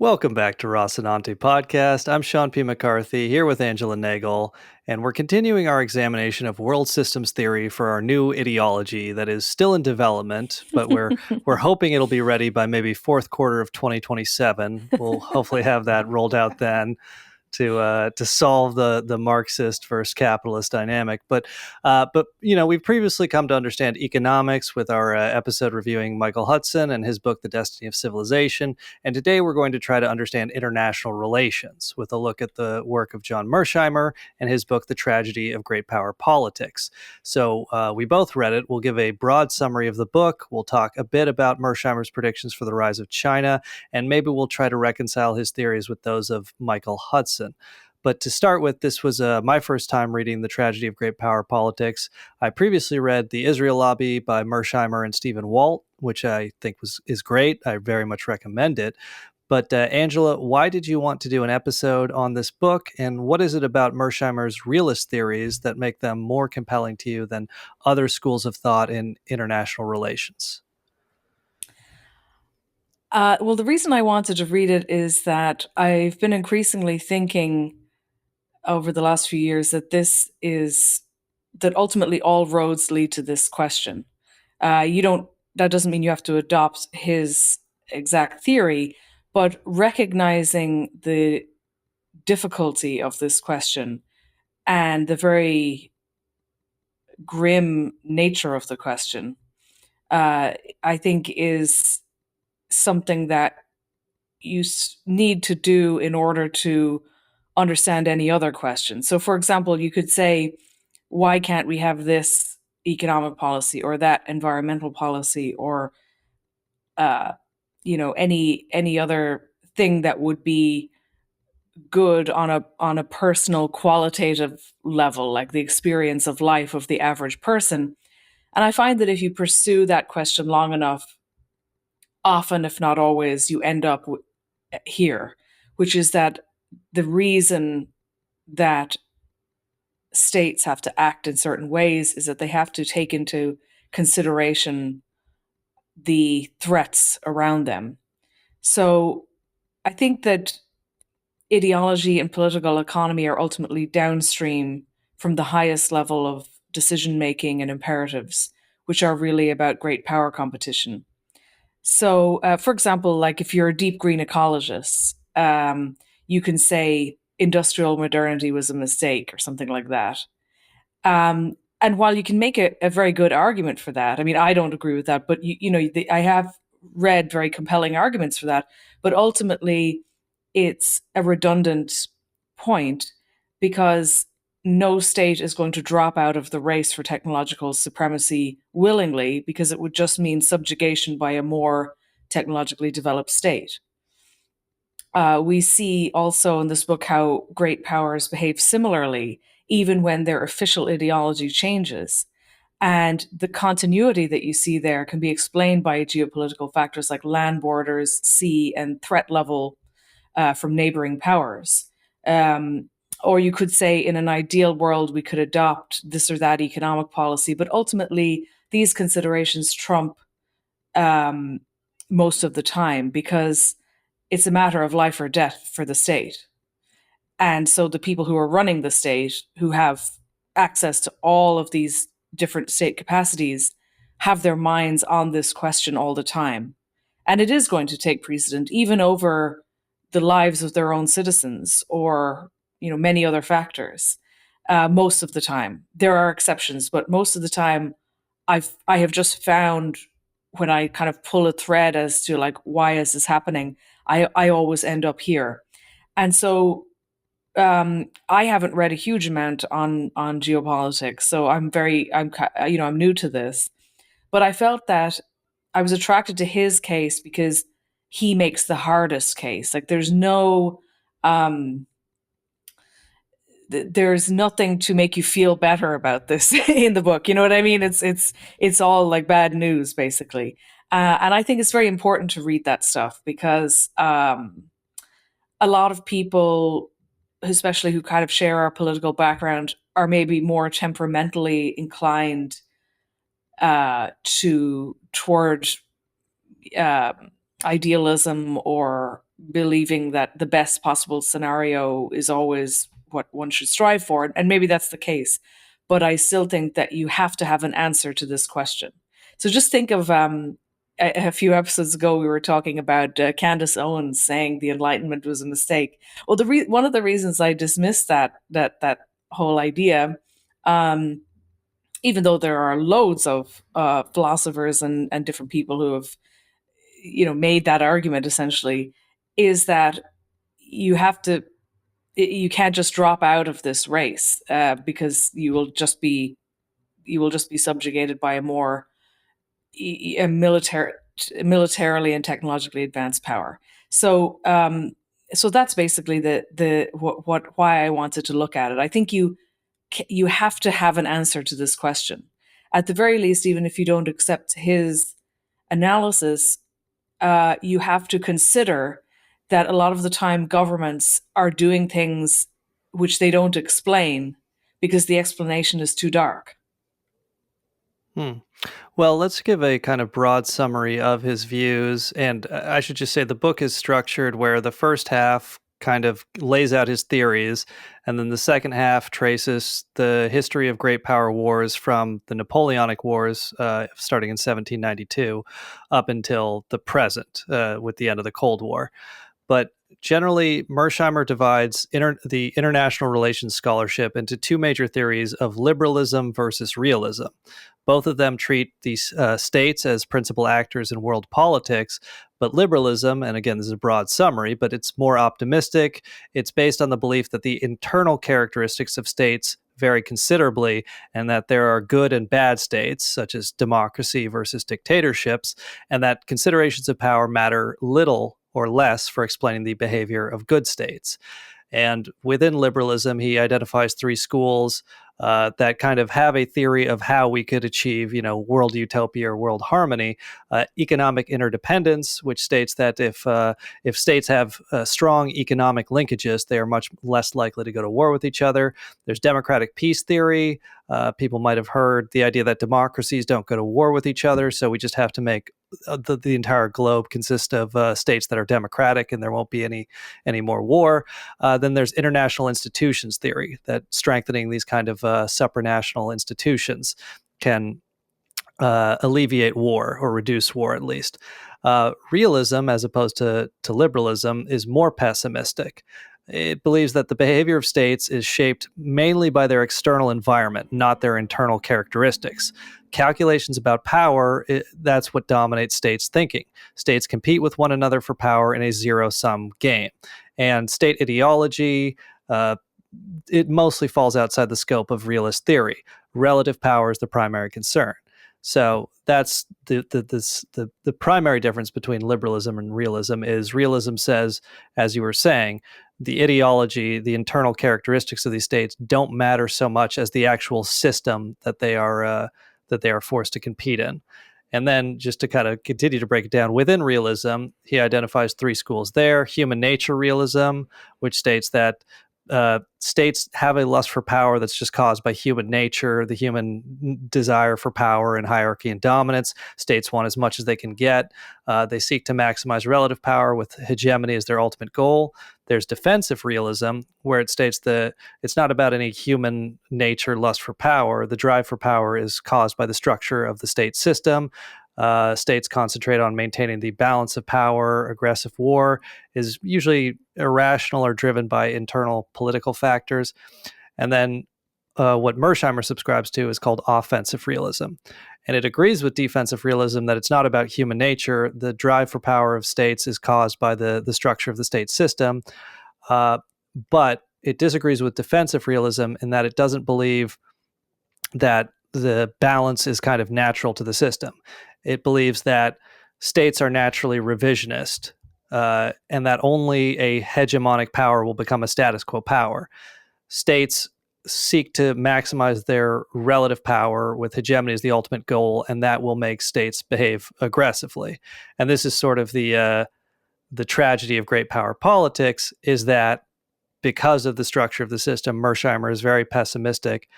Welcome back to Rocinante Podcast. I'm Sean P. McCarthy here with Angela Nagel, and we're continuing our examination of world systems theory for our new ideology that is still in development, but we're hoping it'll be ready by maybe fourth quarter of 2027. We'll hopefully have that rolled out then to solve the Marxist versus capitalist dynamic. But we've previously come to understand economics with our episode reviewing Michael Hudson and his book The Destiny of Civilization, and today we're going to try to understand international relations with a look at the work of John Mearsheimer and his book The Tragedy of Great Power Politics. So we both read it. We'll give a broad summary of the book. We'll talk a bit about Mearsheimer's predictions for the rise of China, and maybe we'll try to reconcile his theories with those of Michael Hudson. But to start with, this was my first time reading The Tragedy of Great Power Politics. I previously read The Israel Lobby by Mearsheimer and Stephen Walt, which I think is great. I very much recommend it. But Angela, why did you want to do an episode on this book, and what is it about Mearsheimer's realist theories that make them more compelling to you than other schools of thought in international relations? Well, the reason I wanted to read it is that I've been increasingly thinking over the last few years that ultimately all roads lead to this question. That doesn't mean you have to adopt his exact theory, but recognizing the difficulty of this question and the very grim nature of the question, I think is something that you need to do in order to understand any other question. So, for example, you could say, why can't we have this economic policy or that environmental policy or any other thing that would be good on a personal qualitative level, like the experience of life of the average person. And I find that if you pursue that question long enough, often, if not always, you end up here, which is that the reason that states have to act in certain ways is that they have to take into consideration the threats around them. So I think that ideology and political economy are ultimately downstream from the highest level of decision making and imperatives, which are really about great power competition. So, for example, like if you're a deep green ecologist, you can say industrial modernity was a mistake or something like that. And while you can make a very good argument for that, I mean, I don't agree with that, but I have read very compelling arguments for that. But ultimately, it's a redundant point because no state is going to drop out of the race for technological supremacy willingly, because it would just mean subjugation by a more technologically developed state. We see also in this book how great powers behave similarly, even when their official ideology changes. And the continuity that you see there can be explained by geopolitical factors like land borders, sea, and threat level from neighboring powers. Or you could say, in an ideal world, we could adopt this or that economic policy, but ultimately, these considerations trump most of the time because it's a matter of life or death for the state. And so the people who are running the state, who have access to all of these different state capacities, have their minds on this question all the time. And it is going to take precedent, even over the lives of their own citizens or many other factors. Most of the time, there are exceptions, but most of the time, I have just found when I kind of pull a thread as to like why is this happening, I always end up here. And so I haven't read a huge amount on geopolitics, so I'm new to this, but I felt that I was attracted to his case because he makes the hardest case. Like there's nothing to make you feel better about this in the book. You know what I mean? It's all like bad news basically. And I think it's very important to read that stuff because a lot of people, especially who kind of share our political background, are maybe more temperamentally inclined toward idealism or believing that the best possible scenario is always what one should strive for. And maybe that's the case. But I still think that you have to have an answer to this question. So just think of a few episodes ago, we were talking about Candace Owens saying the Enlightenment was a mistake. Well, one of the reasons I dismissed that whole idea, um, even though there are loads of philosophers and different people who have, made that argument essentially, is that you have to you can't just drop out of this race because you will just be subjugated by a more a militarily and technologically advanced power. So that's basically the what why I wanted to look at it. I think you have to have an answer to this question. At the very least, even if you don't accept his analysis, you have to consider that a lot of the time governments are doing things which they don't explain because the explanation is too dark. Hmm. Well, let's give a kind of broad summary of his views. And I should just say the book is structured where the first half kind of lays out his theories, and then the second half traces the history of great power wars from the Napoleonic Wars, starting in 1792, up until the present, with the end of the Cold War. But generally, Mearsheimer divides the international relations scholarship into two major theories of liberalism versus realism. Both of them treat these states as principal actors in world politics, but liberalism, and again, this is a broad summary, but it's more optimistic. It's based on the belief that the internal characteristics of states vary considerably, and that there are good and bad states, such as democracy versus dictatorships, and that considerations of power matter little or less for explaining the behavior of good states. And within liberalism, he identifies three schools that kind of have a theory of how we could achieve, world utopia or world harmony. Economic interdependence, which states that if states have strong economic linkages, they are much less likely to go to war with each other. There's democratic peace theory. People might have heard the idea that democracies don't go to war with each other, so we just have to make the entire globe consist of states that are democratic, and there won't be any more war. Then there's international institutions theory, that strengthening these kind of supranational institutions can alleviate war or reduce war at least. Realism, as opposed to liberalism, is more pessimistic. It believes that the behavior of states is shaped mainly by their external environment, not their internal characteristics. Calculations about power, that's what dominates states' thinking. States compete with one another for power in a zero-sum game. And state ideology, it mostly falls outside the scope of realist theory. Relative power is the primary concern. So that's the primary difference between liberalism and realism. Is realism says, as you were saying, the ideology, the internal characteristics of these states don't matter so much as the actual system that they are forced to compete in. And then, just to kind of continue to break it down, within realism, he identifies three schools there. Human nature realism, which states that states have a lust for power that's just caused by human nature, the human desire for power and hierarchy and dominance. States want as much as they can get. They seek to maximize relative power with hegemony as their ultimate goal. There's defensive realism, where it states that it's not about any human nature lust for power. The drive for power is caused by the structure of the state system. States concentrate on maintaining the balance of power. Aggressive war is usually irrational or driven by internal political factors. And then what Mearsheimer subscribes to is called offensive realism. And it agrees with defensive realism that it's not about human nature. The drive for power of states is caused by the structure of the state system. But it disagrees with defensive realism in that it doesn't believe that the balance is kind of natural to the system. It believes that states are naturally revisionist, and that only a hegemonic power will become a status quo power. States seek to maximize their relative power with hegemony as the ultimate goal, and that will make states behave aggressively. And this is sort of the tragedy of great power politics, is that because of the structure of the system, Mearsheimer is very pessimistic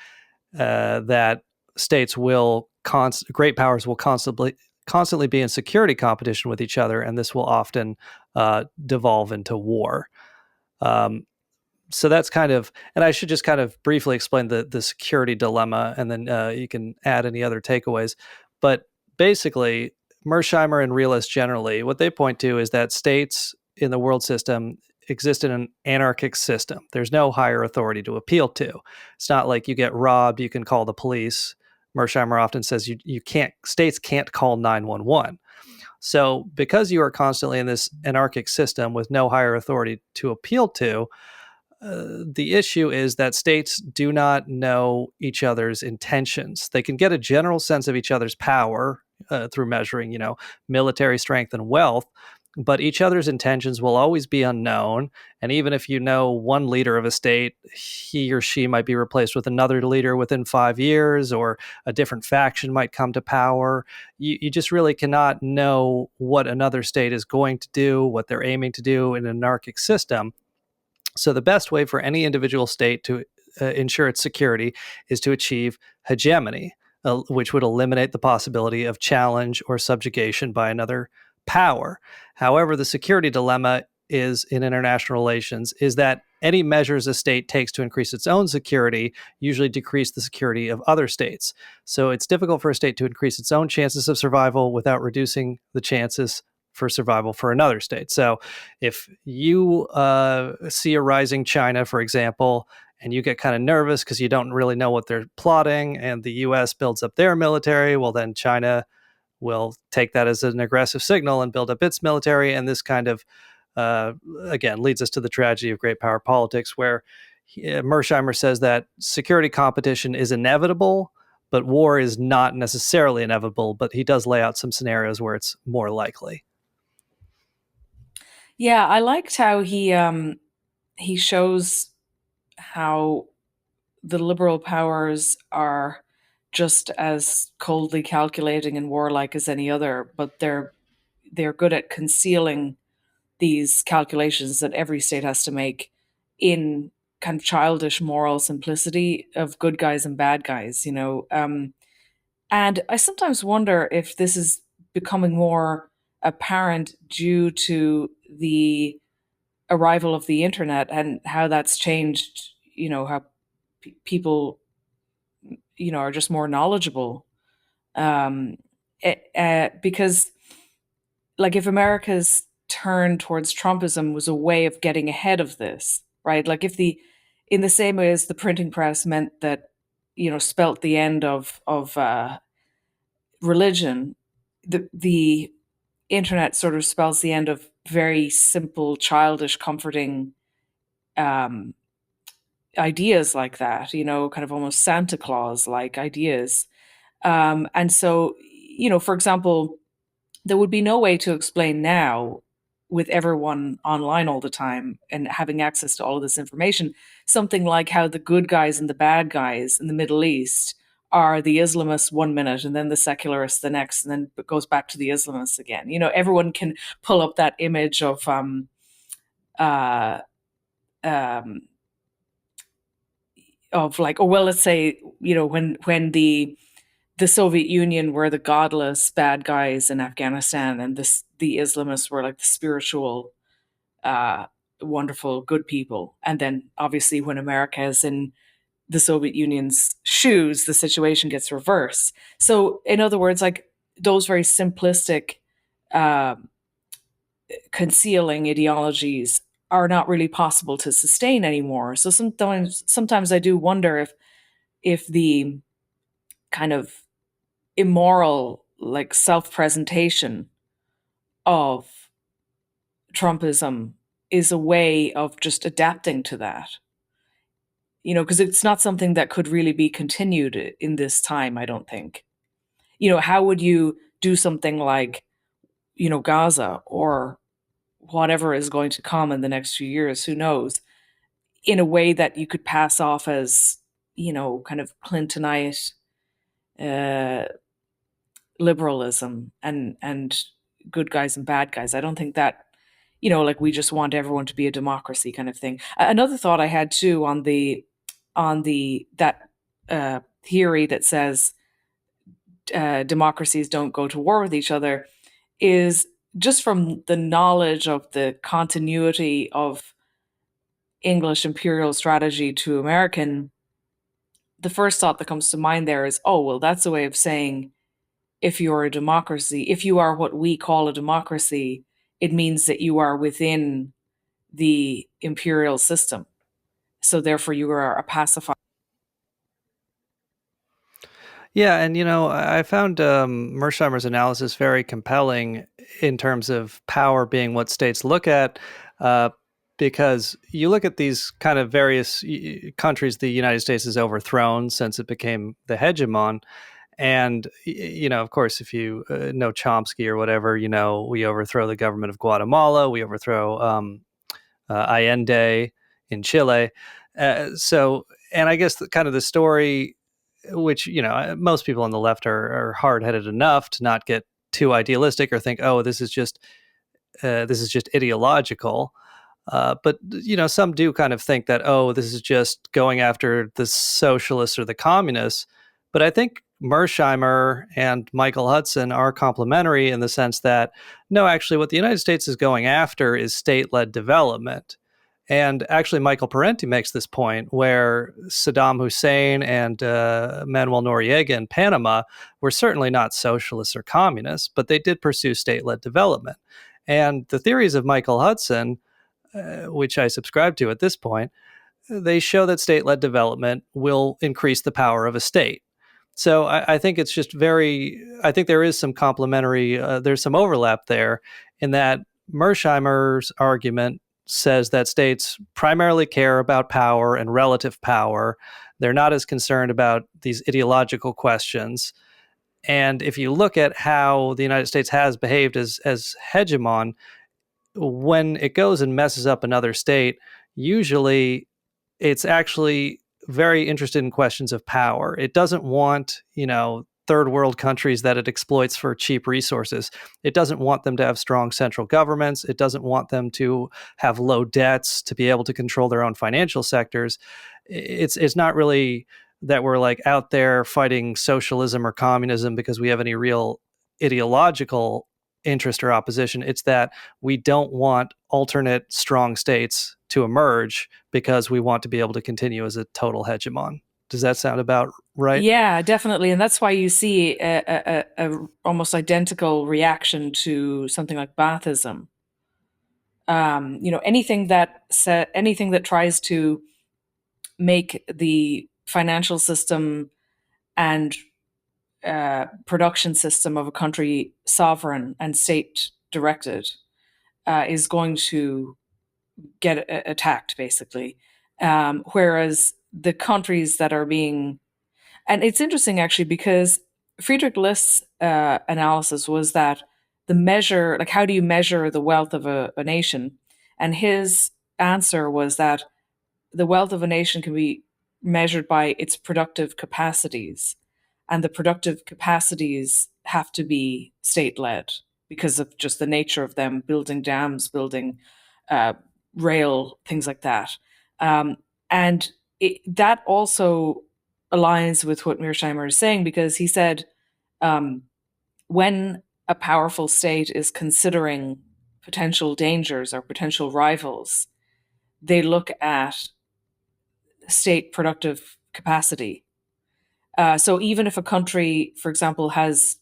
that states will great powers will constantly be in security competition with each other, and this will often devolve into war. Um, so that's kind of, and I should just kind of briefly explain the security dilemma, and then you can add any other takeaways. But basically, Mearsheimer and realists generally, what they point to is that states in the world system exist in an anarchic system. There's no higher authority to appeal to. It's not like you get robbed, you can call the police. Mearsheimer often says you can't, states can't call 911. So because you are constantly in this anarchic system with no higher authority to appeal to, the issue is that states do not know each other's intentions. They can get a general sense of each other's power through measuring, military strength and wealth, but each other's intentions will always be unknown. And even if you know one leader of a state, he or she might be replaced with another leader within 5 years, or a different faction might come to power. You just really cannot know what another state is going to do, what they're aiming to do in an anarchic system. So, the best way for any individual state to ensure its security is to achieve hegemony, which would eliminate the possibility of challenge or subjugation by another power. However, the security dilemma is in international relations is that any measures a state takes to increase its own security usually decrease the security of other states. So it's difficult for a state to increase its own chances of survival without reducing the chances for survival for another state. So if you see a rising China, for example, and you get kind of nervous because you don't really know what they're plotting, and the US builds up their military, well, then China will take that as an aggressive signal and build up its military. And this kind of, again, leads us to the tragedy of great power politics, where Mearsheimer says that security competition is inevitable, but war is not necessarily inevitable. But he does lay out some scenarios where it's more likely. Yeah, I liked how he shows how the liberal powers are just as coldly calculating and warlike as any other, but they're good at concealing these calculations that every state has to make in kind of childish moral simplicity of good guys and bad guys, you know. And I sometimes wonder if this is becoming more apparent due to the arrival of the internet and how that's changed, how people, are just more knowledgeable. Because, like, if America's turn towards Trumpism was a way of getting ahead of this, right? Like, in the same way as the printing press meant that, spelt the end of religion, the internet sort of spells the end of very simple, childish, comforting um, ideas like that, kind of almost Santa Claus like ideas. And so, for example, there would be no way to explain now, with everyone online all the time and having access to all of this information, something like how the good guys and the bad guys in the Middle East are the Islamists 1 minute and then the secularists the next, and then it goes back to the Islamists again. Everyone can pull up that image uh, um, of like, oh well, let's say, when the Soviet Union were the godless bad guys in Afghanistan, and the Islamists were like the spiritual, uh, wonderful good people. And then obviously when America is in the Soviet Union's shoes, the situation gets reversed. So in other words, like, those very simplistic, uh, concealing ideologies are not really possible to sustain anymore. So sometimes I do wonder if the kind of immoral, like, self-presentation of Trumpism is a way of just adapting to that. Because it's not something that could really be continued in this time, I don't think. How would you do something like, Gaza or whatever is going to come in the next few years, who knows, in a way that you could pass off as, kind of Clintonite uh, liberalism and good guys and bad guys. I don't think that, like, we just want everyone to be a democracy kind of thing. Another thought I had too on the that theory that says democracies don't go to war with each other, is just from the knowledge of the continuity of English imperial strategy to American. The first thought that comes to mind there is, oh, well, that's a way of saying if you're a democracy, if you are what we call a democracy, it means that you are within the imperial system. So therefore, you are a pacifier. Yeah, and I found Mearsheimer's analysis very compelling in terms of power being what states look at, uh, because you look at these kind of various countries the United States has overthrown since it became the hegemon, and of course, if you know Chomsky or whatever, we overthrow the government of Guatemala, we overthrow Allende in Chile, and I guess kind of the story which most people on the left are hard-headed enough to not get too idealistic or think, oh, this is just ideological. But some do kind of think that, oh, this is just going after the socialists or the communists. But I think Mearsheimer and Michael Hudson are complementary in the sense that, no, actually, what the United States is going after is state-led development. And actually, Michael Parenti makes this point where Saddam Hussein and Manuel Noriega in Panama were certainly not socialists or communists, but they did pursue state-led development. And the theories of Michael Hudson, which I subscribe to at this point, they show that state-led development will increase the power of a state. So I think it's just I think there is some complementary, there's some overlap there in that Mearsheimer's argument says that states primarily care about power and relative power. They're not as concerned about these ideological questions. And if you look at how the United States has behaved as hegemon, when it goes and messes up another state, usually it's actually very interested in questions of power. It doesn't want, third world countries that it exploits for cheap resources. It doesn't want them to have strong central governments. It doesn't want them to have low debts to be able to control their own financial sectors. It's not really that we're like out there fighting socialism or communism because we have any real ideological interest or opposition. It's that we don't want alternate strong states to emerge because we want to be able to continue as a total hegemon. Does that sound about right? Yeah, definitely, and that's why you see a almost identical reaction to something like Baathism. Anything that tries to make the financial system and production system of a country sovereign and state directed is going to get attacked, basically. Whereas the countries that are being, and it's interesting actually because Friedrich List's analysis was that the measure, like how do you measure the wealth of a nation? And his answer was that the wealth of a nation can be measured by its productive capacities. And the productive capacities have to be state led because of just the nature of them, building dams, building uh, rail, things like that. And that also aligns with what Mearsheimer is saying because he said when a powerful state is considering potential dangers or potential rivals, they look at state productive capacity. So even if a country, for example, has,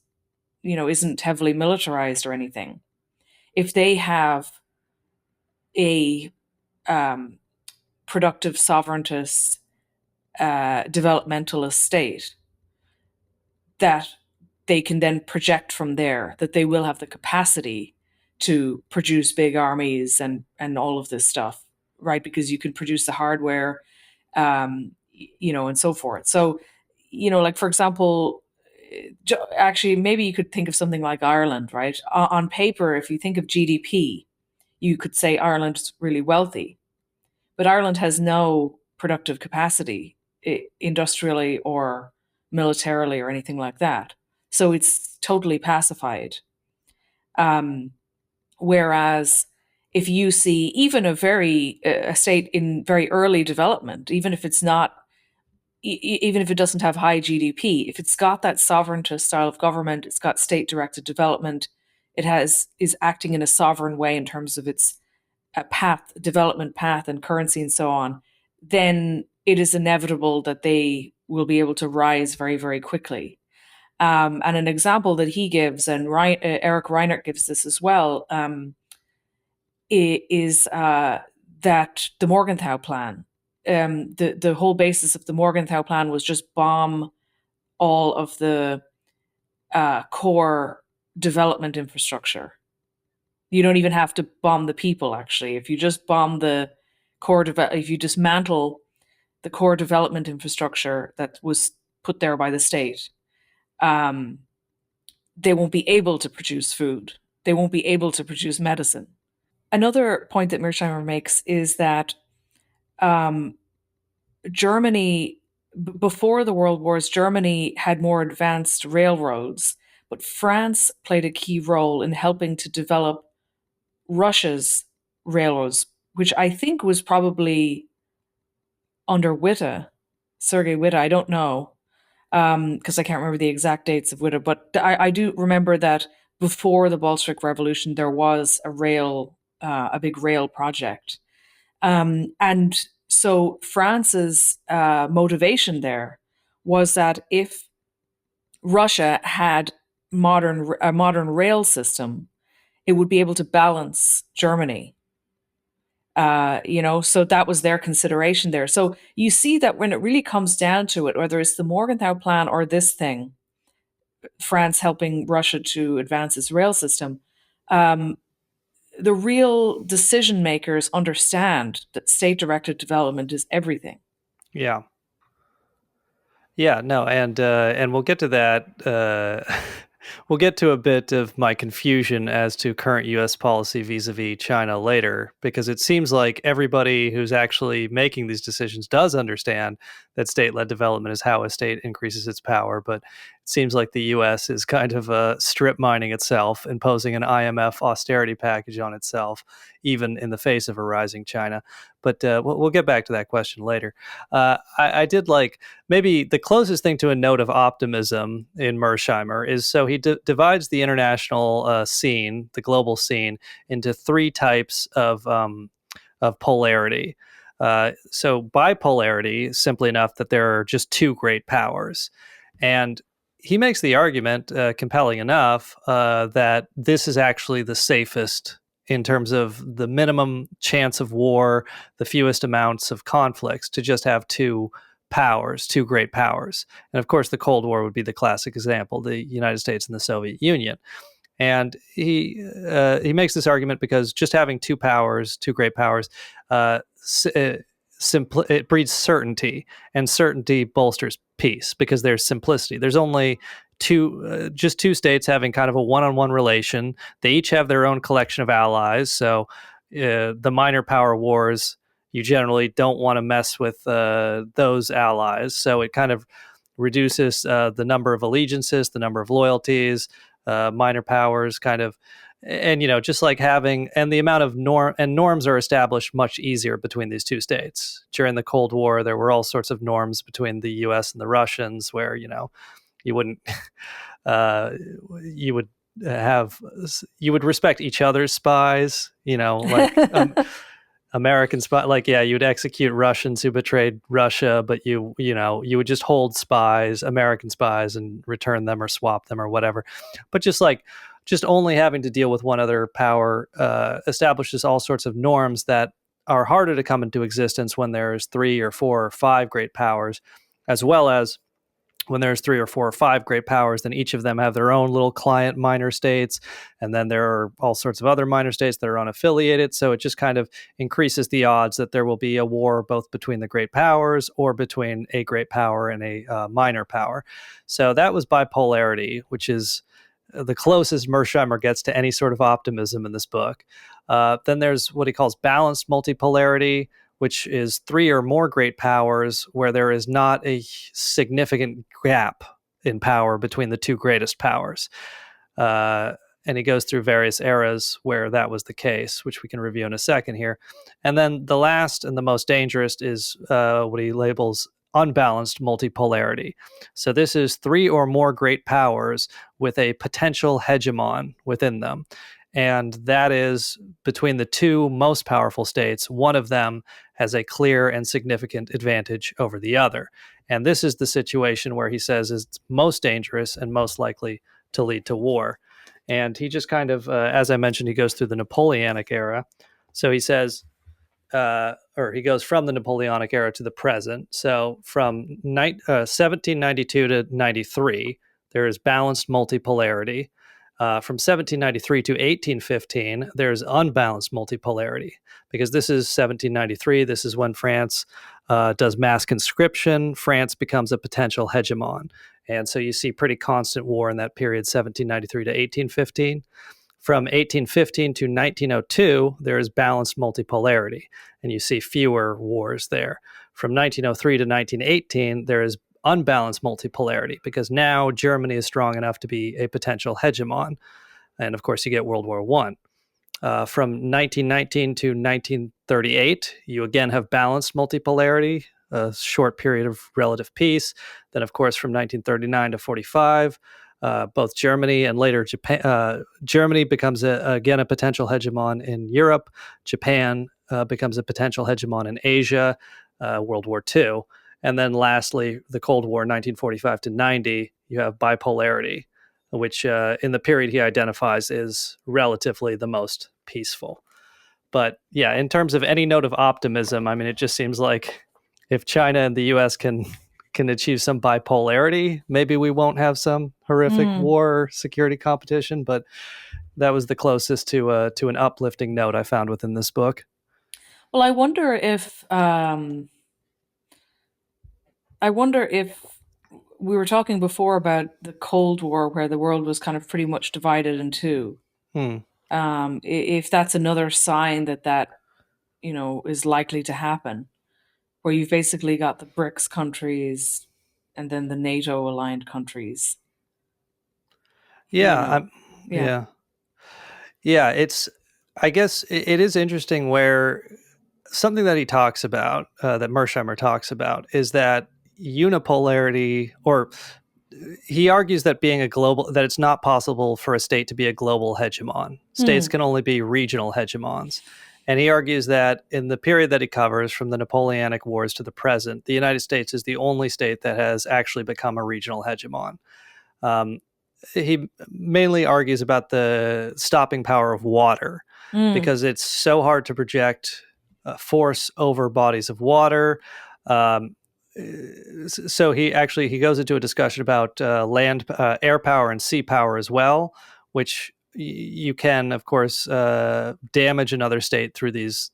isn't heavily militarized or anything, if they have a productive sovereigntist, developmentalist state, that they can then project from there that they will have the capacity to produce big armies and all of this stuff, right? Because you can produce the hardware, and so forth. So, like for example, actually, maybe you could think of something like Ireland, right? On paper, if you think of GDP, you could say Ireland's really wealthy, but Ireland has no productive capacity industrially or militarily or anything like that. So it's totally pacified. Whereas if you see even a state in very early development, even if it's not even if it doesn't have high GDP, if it's got that sovereigntist style of government, it's got state-directed development, is acting in a sovereign way in terms of its development path and currency and so on, then it is inevitable that they will be able to rise very, very quickly. And an example that he gives, and Eric Reinert gives this as well, is that the Morgenthau Plan. The whole basis of the Morgenthau Plan was just bomb all of the core development infrastructure. You don't even have to bomb the people, actually. If you just bomb the if you dismantle the core development infrastructure that was put there by the state, they won't be able to produce food. They won't be able to produce medicine. Another point that Mearsheimer makes is that Germany, before the World Wars, Germany had more advanced railroads, but France played a key role in helping to develop Russia's railroads, which I think was probably under Witte, Sergei Witte. I don't know, because I can't remember the exact dates of Witte, but I do remember that before the Bolshevik Revolution, there was a big rail project. And so France's motivation there was that if Russia had a modern rail system, it would be able to balance Germany. So that was their consideration there. So you see that when it really comes down to it, whether it's the Morgenthau Plan or this thing, France helping Russia to advance its rail system, the real decision makers understand that state-directed development is everything. Yeah. Yeah, no, and we'll get to that. We'll get to a bit of my confusion as to current U.S. policy vis-a-vis China later, because it seems like everybody who's actually making these decisions does understand that state-led development is how a state increases its power. But it seems like the U.S. is kind of strip mining itself, imposing an IMF austerity package on itself, even in the face of a rising China. But we'll get back to that question later. I did like maybe the closest thing to a note of optimism in Mearsheimer is so he divides the international scene, the global scene, into three types of polarity. So bipolarity, simply enough, that there are just two great powers. And he makes the argument, compelling enough, that this is actually the safest in terms of the minimum chance of war, the fewest amounts of conflicts, to just have two great powers. And of course, the Cold War would be the classic example, the United States and the Soviet Union. And he makes this argument because just having two great powers, it breeds certainty, and certainty bolsters peace because there's simplicity. There's only just two states having kind of a one-on-one relation. They each have their own collection of allies. So the minor power wars, you generally don't want to mess with those allies. So it kind of reduces the number of allegiances, the number of loyalties, minor powers kind of. And, just like and the amount of norms are established much easier between these two states. During the Cold War, there were all sorts of norms between the US and the Russians where, you wouldn't, you would you would respect each other's spies, like American spy, like, yeah, you would execute Russians who betrayed Russia, but you would just hold American spies, and return them or swap them or whatever. But just only having to deal with one other power establishes all sorts of norms that are harder to come into existence when there's 3 or 4 or 5 great powers, as well as when there's 3 or 4 or 5 great powers, then each of them have their own little client minor states. And then there are all sorts of other minor states that are unaffiliated. So it just kind of increases the odds that there will be a war both between the great powers or between a great power and a minor power. So that was bipolarity, which is the closest Mearsheimer gets to any sort of optimism in this book. Then there's what he calls balanced multipolarity, which is 3 or more great powers where there is not a significant gap in power between the 2 greatest powers. And he goes through various eras where that was the case, which we can review in a second here. And then the last and the most dangerous is what he labels unbalanced multipolarity. So this is three or more great powers with a potential hegemon within them. And that is between the two most powerful states, one of them has a clear and significant advantage over the other. And this is the situation where he says is most dangerous and most likely to lead to war. And he just kind of, as I mentioned, he goes through the Napoleonic era. So he says, or he goes from the Napoleonic era to the present. So from 1792 to 93, there is balanced multipolarity. From 1793 to 1815, there's unbalanced multipolarity because this is 1793. This is when France does mass conscription. France becomes a potential hegemon. And so you see pretty constant war in that period, 1793 to 1815. From 1815 to 1902, there is balanced multipolarity, and you see fewer wars there. From 1903 to 1918, there is unbalanced multipolarity because now Germany is strong enough to be a potential hegemon. And of course, you get World War I. From 1919 to 1938, you again have balanced multipolarity, a short period of relative peace. Then, of course, from 1939 to 45, both Germany and later Japan. Germany becomes again a potential hegemon in Europe. Japan becomes a potential hegemon in Asia. World War II, and then lastly, the Cold War, 1945 to 90. You have bipolarity, which in the period he identifies is relatively the most peaceful. But yeah, in terms of any note of optimism, I mean, it just seems like if China and the U.S. can achieve some bipolarity, maybe we won't have some horrific war or security competition. But that was the closest to an uplifting note I found within this book. Well, I wonder if we were talking before about the Cold War, where the world was kind of pretty much divided in two. Hmm. If that's another sign that is likely to happen, where you've basically got the BRICS countries and then the NATO aligned countries. Yeah, Yeah. yeah, yeah. It's I guess it is interesting where something that he talks about, that Mearsheimer talks about, is that unipolarity, or he argues that that it's not possible for a state to be a global hegemon. States can only be regional hegemons. And he argues that in the period that he covers, from the Napoleonic Wars to the present, the United States is the only state that has actually become a regional hegemon. Um, he mainly argues about the stopping power of water because it's so hard to project force over bodies of water. Um, so he goes into a discussion about air power and sea power as well, which you can, of course, damage another state through these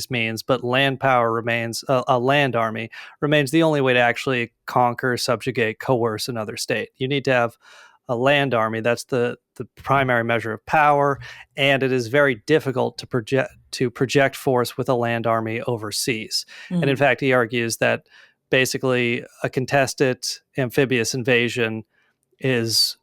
means, but land power remains a land army remains the only way to actually conquer, subjugate, coerce another state. You need to have a land army. That's the primary measure of power, and it is very difficult to project force with a land army overseas. And in fact, he argues that basically a contested amphibious invasion is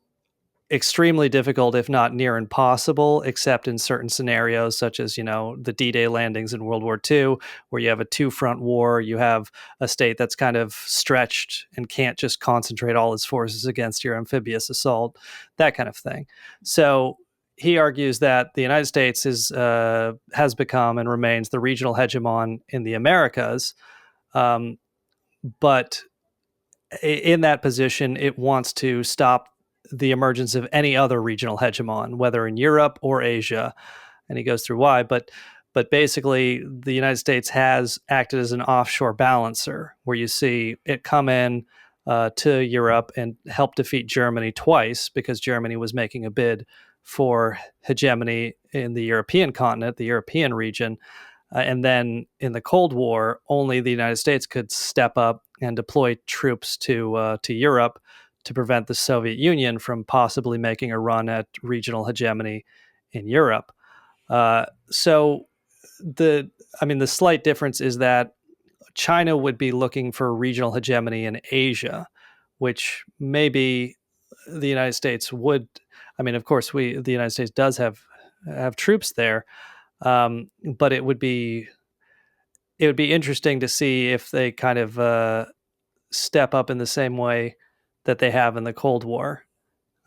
extremely difficult, if not near impossible, except in certain scenarios, such as, the D-Day landings in World War II, where you have a two-front war. You have a state that's kind of stretched and can't just concentrate all its forces against your amphibious assault, that kind of thing. So he argues that the United States has become and remains the regional hegemon in the Americas, but in that position, it wants to stop the emergence of any other regional hegemon, whether in Europe or Asia. And he goes through why. But basically, the United States has acted as an offshore balancer, where you see it come in to Europe and help defeat Germany twice, because Germany was making a bid for hegemony in the European continent, the European region. And then in the Cold War, only the United States could step up and deploy troops to Europe to prevent the Soviet Union from possibly making a run at regional hegemony in Europe. So the slight difference is that China would be looking for regional hegemony in Asia, which maybe the United States would. I mean, of course, the United States does have troops there, but it would be interesting to see if they kind of step up in the same way that they have in the Cold War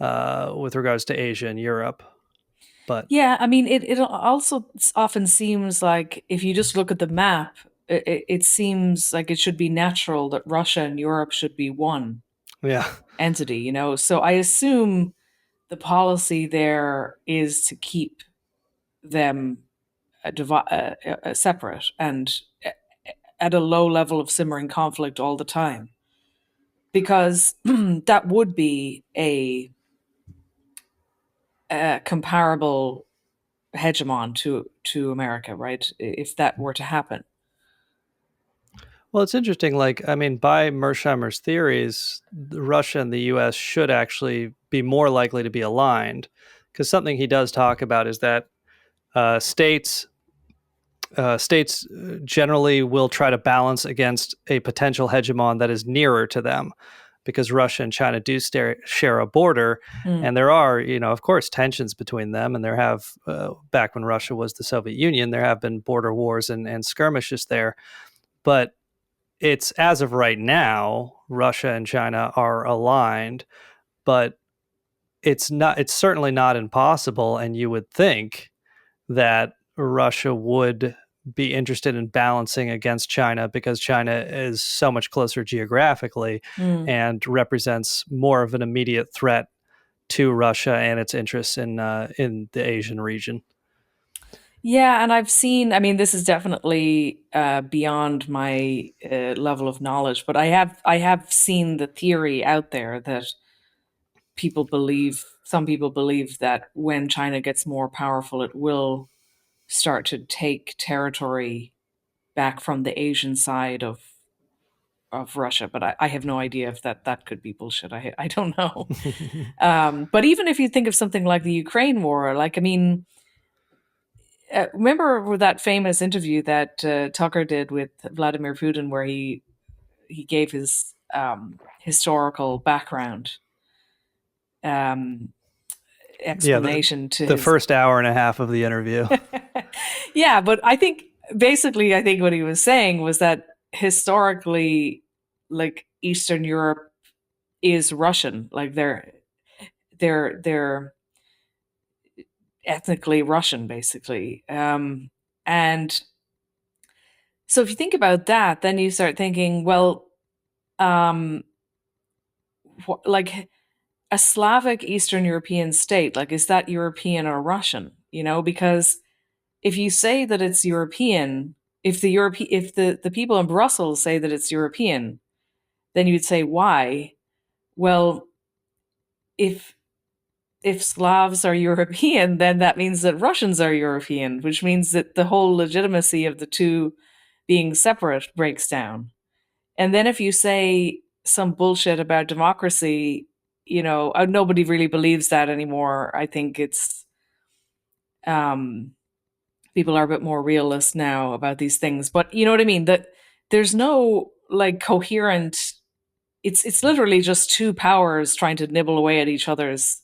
with regards to Asia and Europe. But Yeah, I mean, it also often seems like if you just look at the map, it seems like it should be natural that Russia and Europe should be one yeah, entity, you know? So I assume the policy there is to keep them separate and at a low level of simmering conflict all the time. Because that would be a comparable hegemon to America, right? If that were to happen. well, it's interesting. Like, I mean, by Mearsheimer's theories, Russia and the U.S. should actually be more likely to be aligned, because something he does talk about is that states states generally will try to balance against a potential hegemon that is nearer to them, because Russia and China do share a border, Mm. and there are, of course, tensions between them. And there have, back when Russia was the Soviet Union, there have been border wars and skirmishes there. But it's, as of right now, Russia and China are aligned, but it's not. It's certainly not impossible, and you would think that Russia would be interested in balancing against China, because China is so much closer geographically Mm. and represents more of an immediate threat to Russia and its interests in the Asian region. Yeah, and I've seen. I mean, this is definitely beyond my level of knowledge, but I have seen the theory out there that some people believe that when China gets more powerful, it will start to take territory back from the Asian side of Russia. But I have no idea if that could be bullshit. I don't know. But even if you think of something like the Ukraine war, like I mean, remember that famous interview that Tucker did with Vladimir Putin, where he gave his historical background um, Yeah, explanation to the his. first hour and a half of the interview. Yeah, but I think basically, I think what he was saying was that historically, like Eastern Europe is Russian, like they're ethnically Russian, basically. And so if you think about that, then you start thinking, well, um, like a Slavic Eastern European state, like is that European or Russian? You know, because if you say that it's European, if the people in Brussels say that it's European, then you'd say why? Well, if if Slavs are European, then that means that Russians are European, which means that the whole legitimacy of the two being separate breaks down. And then if you say some bullshit about democracy, nobody really believes that anymore. I think it's um, people are a bit more realist now about these things. But you know what I mean? That there's no like coherent. It's literally just two powers trying to nibble away at each other's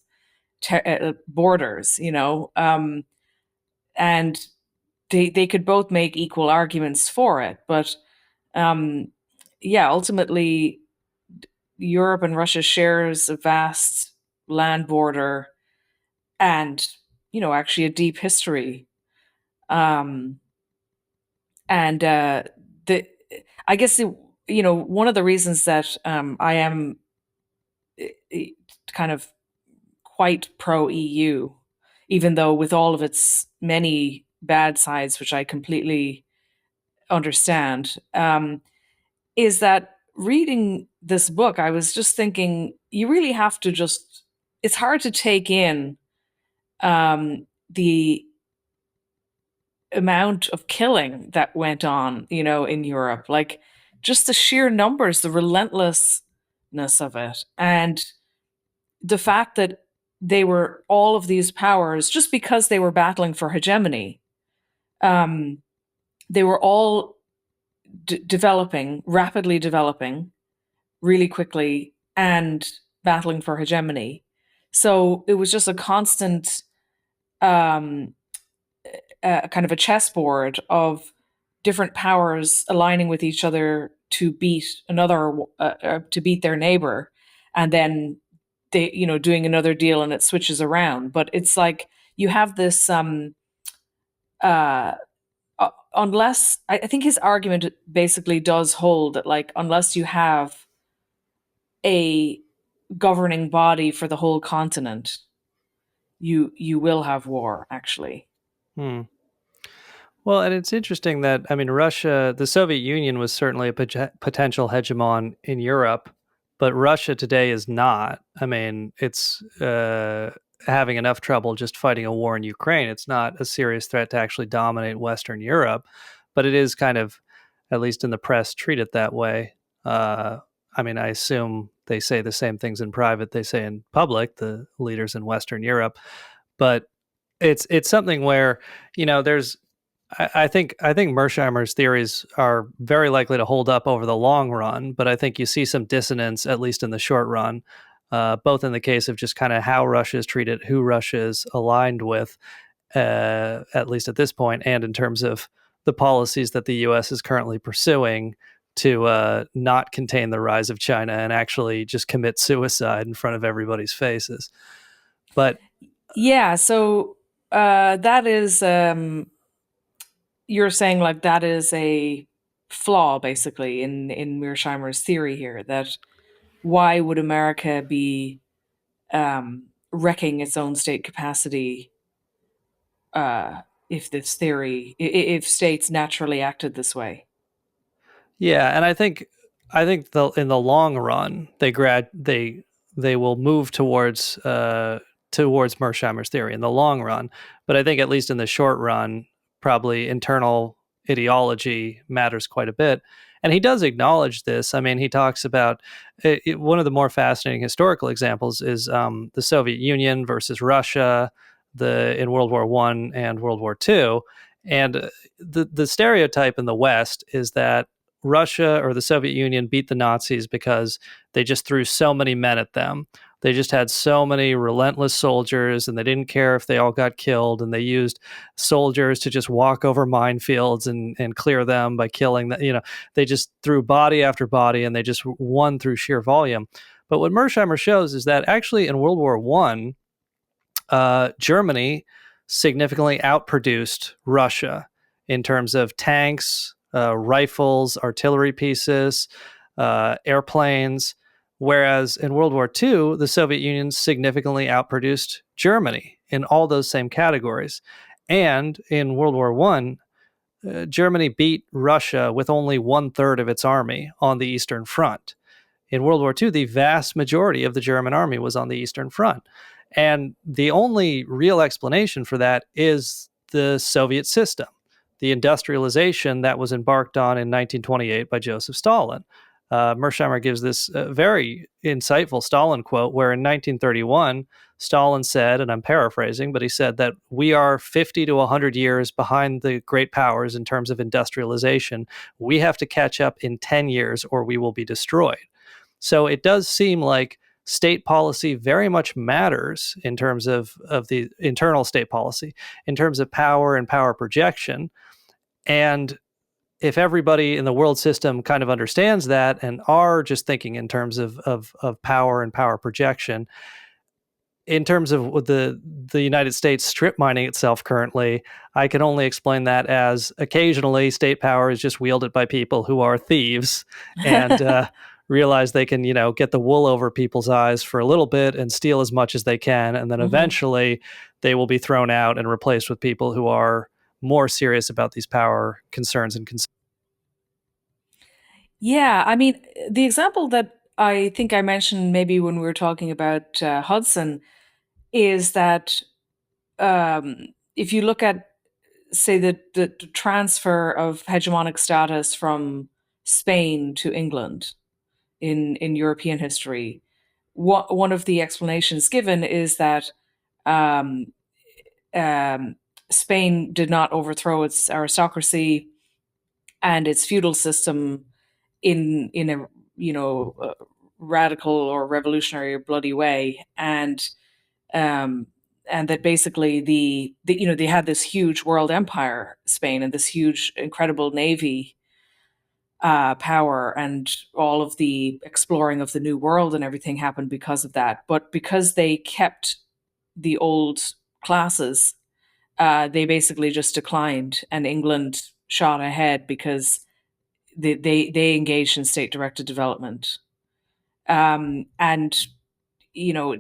borders. And they could both make equal arguments for it, but um, yeah, ultimately Europe and Russia shares a vast land border and actually a deep history. Um, and the I guess one of the reasons that I am kind of quite pro EU, even though with all of its many bad sides, which I completely understand, is that reading this book, I was just thinking, you really have to just, it's hard to take in the amount of killing that went on, in Europe. Like just the sheer numbers, the relentlessness of it. And the fact that they were all of these powers just because they were battling for hegemony. They were all developing, rapidly developing, really quickly, and battling for hegemony. So it was just a constant kind of a chessboard of different powers aligning with each other to beat another to beat their neighbor, and then they doing another deal and it switches around. But it's like you have this uh unless I think his argument basically does hold that, like, unless you have a governing body for the whole continent, you will have war, actually. Hmm. Well, and it's interesting that, I mean, Russia, the Soviet Union was certainly a potential hegemon in Europe, but Russia today is not. I mean, it's having enough trouble just fighting a war in Ukraine. It's not a serious threat to actually dominate Western Europe, but it is kind of, at least in the press, treated that way. Uh, I mean, I assume they say the same things in private they say in public, the leaders in Western Europe, but it's something where, there's I think Mearsheimer's theories are very likely to hold up over the long run, but I think you see some dissonance, at least in the short run, both in the case of just kind of how Russia is treated, who Russia is aligned with, at least at this point, and in terms of the policies that the U.S. is currently pursuing to not contain the rise of China and actually just commit suicide in front of everybody's faces. But Yeah, so that is you're saying, like, that is a flaw basically in Mearsheimer's theory here, that why would America be wrecking its own state capacity if this theory, if states naturally acted this way? yeah, and I think in the long run they will move towards Mersheimer's theory in the long run, but I think at least in the short run, probably internal ideology matters quite a bit. And he does acknowledge this. I mean, he talks about one of the more fascinating historical examples is the Soviet Union versus Russia, the in World War One and World War Two, and the stereotype in the West is that Russia or the Soviet Union beat the Nazis because they just threw so many men at them. They just had so many relentless soldiers, and they didn't care if they all got killed. And they used soldiers to just walk over minefields and clear them by killing them. They just threw body after body, and they just won through sheer volume. But what Mersheimer shows is that actually in World War One, Germany significantly outproduced Russia in terms of tanks, rifles, artillery pieces, airplanes. Whereas in World War II, the Soviet Union significantly outproduced Germany in all those same categories. And in World War One, Germany beat Russia with only 1/3 of its army on the Eastern Front. In World War II, the vast majority of the German army was on the Eastern Front. And the only real explanation for that is the Soviet system, the industrialization that was embarked on in 1928 by Joseph Stalin. Mearsheimer gives this very insightful Stalin quote where in 1931, Stalin said, and I'm paraphrasing, but he said that we are 50 to 100 years behind the great powers in terms of industrialization. We have to catch up in 10 years or we will be destroyed. So it does seem like state policy very much matters in terms of the internal state policy, in terms of power and power projection. And if everybody in the world system kind of understands that and are just thinking in terms of power and power projection, in terms of the United States strip mining itself currently, I can only explain that as occasionally state power is just wielded by people who are thieves and realize they can, get the wool over people's eyes for a little bit and steal as much as they can, and then Hmm. eventually they will be thrown out and replaced with people who are more serious about these power concerns and concerns. Yeah, I mean, the example that I think I mentioned maybe when we were talking about Hudson is that if you look at, say, the transfer of hegemonic status from Spain to England in European history, one of the explanations given is that um, um, Spain did not overthrow its aristocracy and its feudal system in a radical or revolutionary or bloody way, and um, and that basically they had this huge world empire, Spain, and this huge, incredible navy power, and all of the exploring of the new world and everything happened because of that. But because they kept the old classes, they basically just declined, and England shot ahead because they engaged in state directed development. And you know,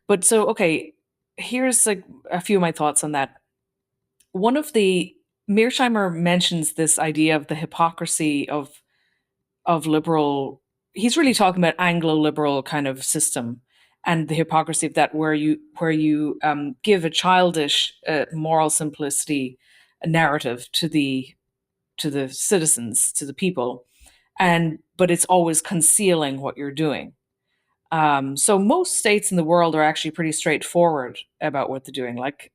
but so okay, here's like a few of my thoughts on that. One of the Mearsheimer mentions this idea of the hypocrisy of liberal. He's really talking about Anglo-liberal kind of system and the hypocrisy of that, where you give a childish moral simplicity narrative to the citizens, to the people, and but it's always concealing what you're doing. So most states in the world are actually pretty straightforward about what they're doing. Like,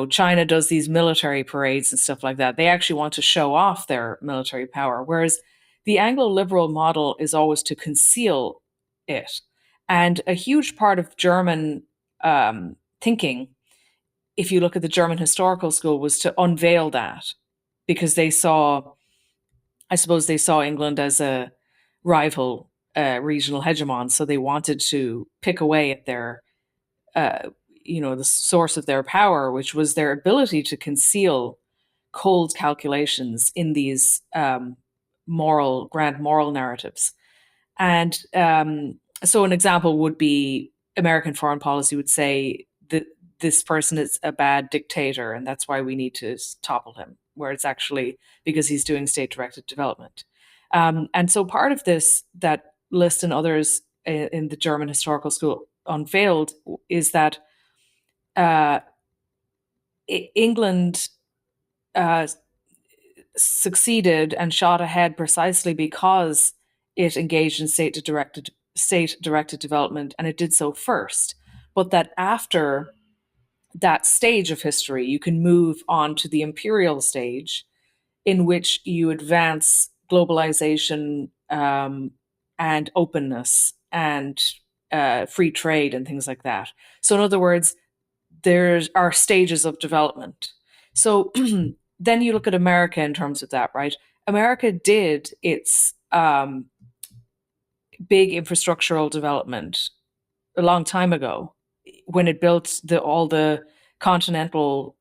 China does these military parades and stuff like that. They actually want to show off their military power, whereas the Anglo liberal model is always to conceal it. And a huge part of German thinking, if you look at the German historical school, was to unveil that, because I suppose they saw England as a rival regional hegemon. So they wanted to pick away at their uh, the source of their power, which was their ability to conceal cold calculations in these grand moral narratives. And so an example would be American foreign policy would say that this person is a bad dictator and that's why we need to topple him, where it's actually because he's doing state directed development. And so part of this that List and others in the German historical school unveiled is that uh, England uh, succeeded and shot ahead precisely because it engaged in state directed development, and it did so first. But that after that stage of history, you can move on to the imperial stage, in which you advance globalization and openness and free trade and things like that. So, in other words, there are stages of development. So then you look at America in terms of that, right? America did its big infrastructural development a long time ago when it built all the continental,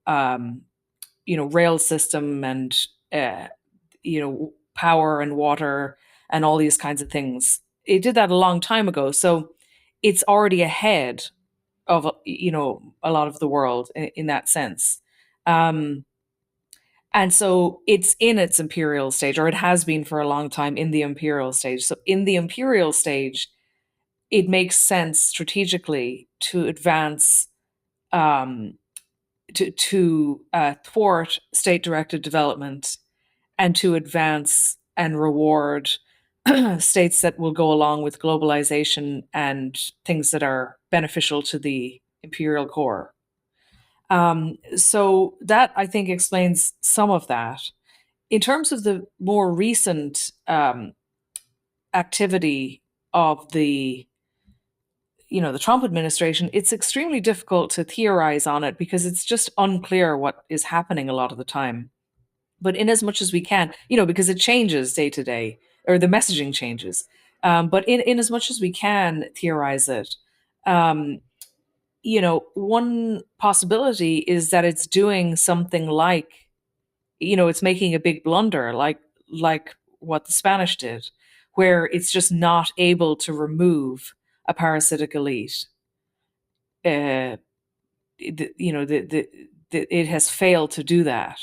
rail system and power and water and all these kinds of things. It did that a long time ago, so it's already ahead of a lot of the world in that sense. Um, and so it's in its imperial stage, or it has been for a long time in the imperial stage. So in the imperial stage, it makes sense strategically to advance, um, to thwart state-directed development, and to advance and reward states that will go along with globalization and things that are beneficial to the imperial core. So that, I think, explains some of that. In terms of the more recent activity of the Trump administration, it's extremely difficult to theorize on it because it's just unclear what is happening a lot of the time. But in as much as we can, because it changes day to day, or the messaging changes. But in as much as we can theorize it, um, one possibility is that it's doing something like, it's making a big blunder, like what the Spanish did, where it's just not able to remove a parasitic elite. Uh, it has failed to do that,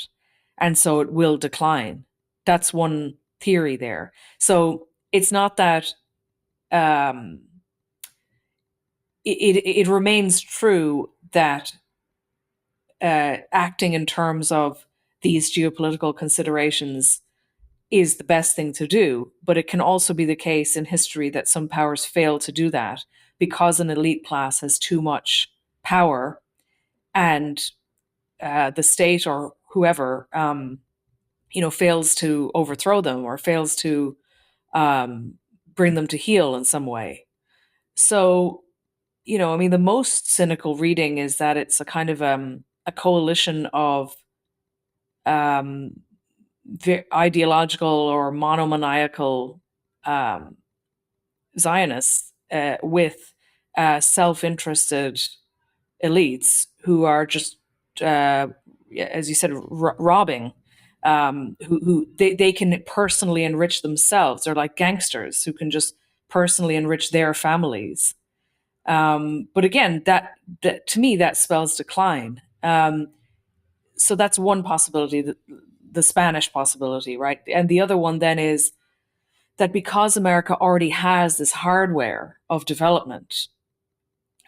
and so it will decline. That's one theory there. So it's not that it remains true that acting in terms of these geopolitical considerations is the best thing to do, but it can also be the case in history that some powers fail to do that because an elite class has too much power, and the state or whoever, fails to overthrow them or fails to um, bring them to heel in some way. So I mean, the most cynical reading is that it's a kind of a coalition of um, ideological or monomaniacal um, Zionists with self-interested elites who are just, as you said, robbing. Who they can personally enrich themselves. They're like gangsters who can just personally enrich their families. But again, that to me that spells decline. So that's one possibility, the Spanish possibility, right? And the other one then is that because America already has this hardware of development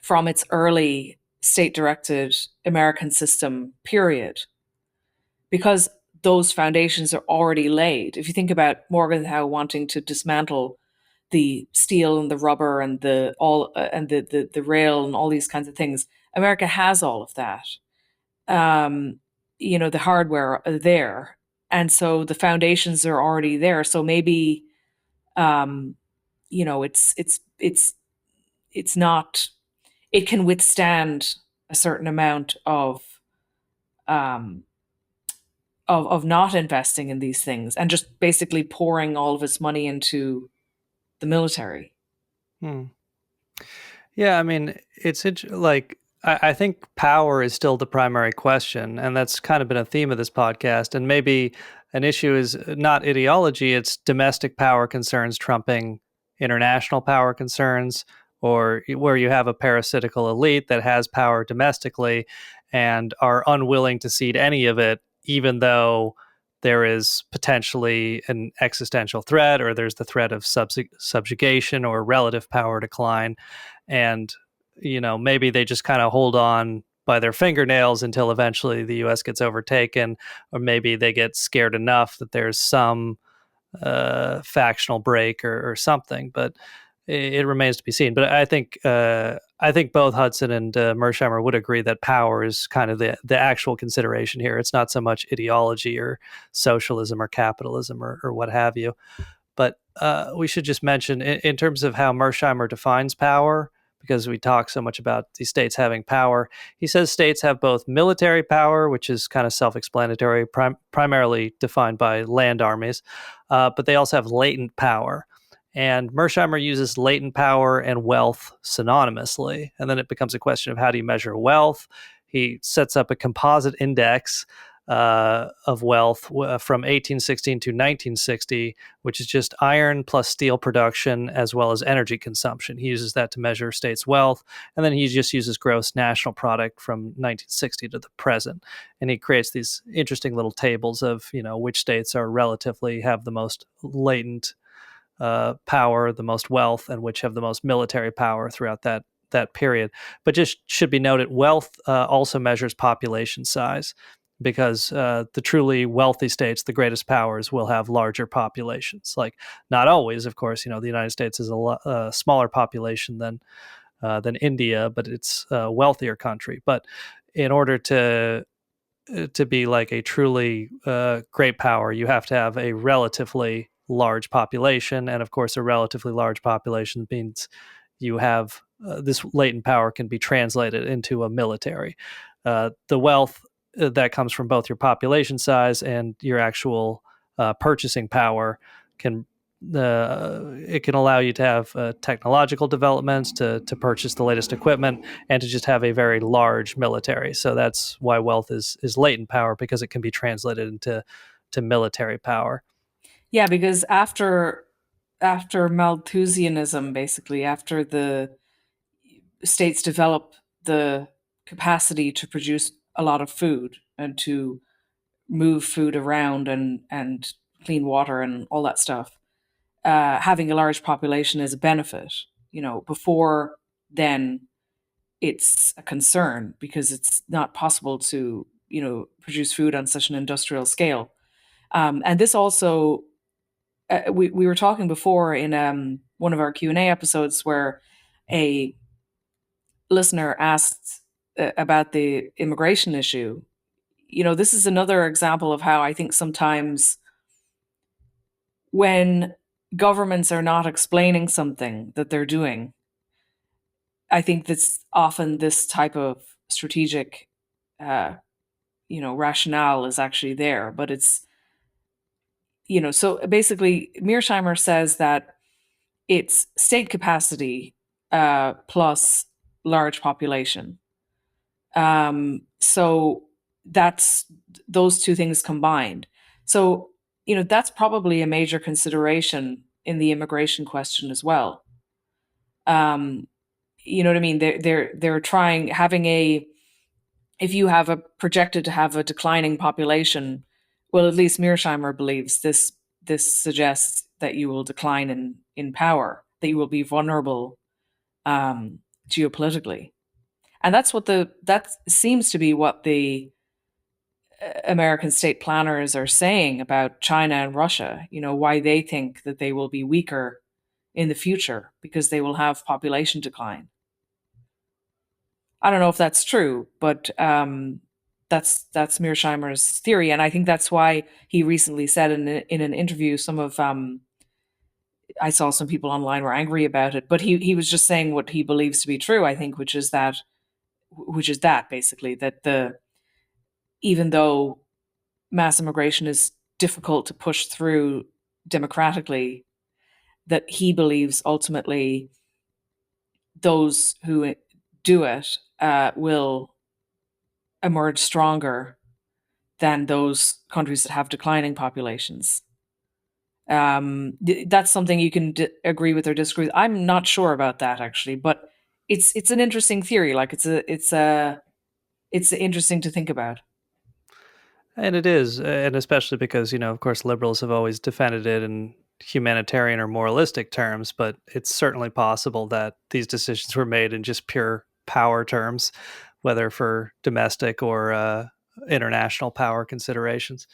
from its early state directed American system period, because those foundations are already laid. If you think about Morgenthau wanting to dismantle the steel and the rubber and the rail and all these kinds of things, America has all of that. Um, the hardware there, and so the foundations are already there. So maybe um, it's not, it can withstand a certain amount um, of not investing in these things and just basically pouring all of its money into the military. Hmm. Yeah, I mean, like I think power is still the primary question, and that's kind of been a theme of this podcast. And maybe an issue is not ideology; it's domestic power concerns trumping international power concerns, or where you have a parasitical elite that has power domestically and are unwilling to cede any of it, even though there is potentially an existential threat, or there's the threat of subjugation or relative power decline. And maybe they just kind of hold on by their fingernails until eventually the US gets overtaken, or maybe they get scared enough that there's some factional break or something. But it remains to be seen. But I think both Hudson and Mearsheimer would agree that power is kind of the actual consideration here. It's not so much ideology or socialism or capitalism or what have you. But we should just mention, in terms of how Mearsheimer defines power, because we talk so much about these states having power, he says states have both military power, which is kind of self explanatory, primarily defined by land armies, but they also have latent power. And Mearsheimer uses latent power and wealth synonymously. And then it becomes a question of how do you measure wealth? He sets up a composite index of wealth from 1816 to 1960, which is just iron plus steel production as well as energy consumption. He uses that to measure states' wealth, and then he just uses gross national product from 1960 to the present. And he creates these interesting little tables of which states are relatively have the most latent power, the most wealth, and which have the most military power throughout that period. But just should be noted, wealth also measures population size, because the truly wealthy states, the greatest powers, will have larger populations. Like, not always, of course. The United States is a smaller population than India, but it's a wealthier country. But in order to be like a truly great power, you have to have a relatively large population. And of course, a relatively large population means you have this latent power can be translated into a military. The wealth that comes from both your population size and your actual purchasing power can it can allow you to have technological developments to purchase the latest equipment and to just have a very large military. So that's why wealth is latent power, because it can be translated into military power. Yeah, because after Malthusianism, basically, after the states develop the capacity to produce a lot of food and to move food around and clean water and all that stuff, having a large population is a benefit. Before then, it's a concern because it's not possible to produce food on such an industrial scale. And this also, we were talking before in one of our Q&A episodes where a listener asked about the immigration issue. This is another example of how I think sometimes when governments are not explaining something that they're doing, I think that's often this type of strategic, uh, rationale is actually there, but it's, so basically, Mearsheimer says that it's state capacity plus large population. So that's those two things combined. So, that's probably a major consideration in the immigration question as well. Um, you know what I mean? They're trying having a if you have a projected to have a declining population, well, at least Mearsheimer believes this suggests that you will decline in power, that you will be vulnerable geopolitically. And that seems to be what the American state planners are saying about China and Russia, why they think that they will be weaker in the future because they will have population decline. I don't know if that's true, but that's Mearsheimer's theory, and I think that's why he recently said in an interview, some of I saw some people online were angry about it, but he was just saying what he believes to be true. I think, which is that basically that the even though mass immigration is difficult to push through democratically, that he believes ultimately those who do it will emerge stronger than those countries that have declining populations. That's something you can agree with or disagree with. I'm not sure about that actually, but it's an interesting theory. Like it's interesting to think about. And it is, and especially because, of course, liberals have always defended it in humanitarian or moralistic terms, but it's certainly possible that these decisions were made in just pure power terms, whether for domestic or international power considerations.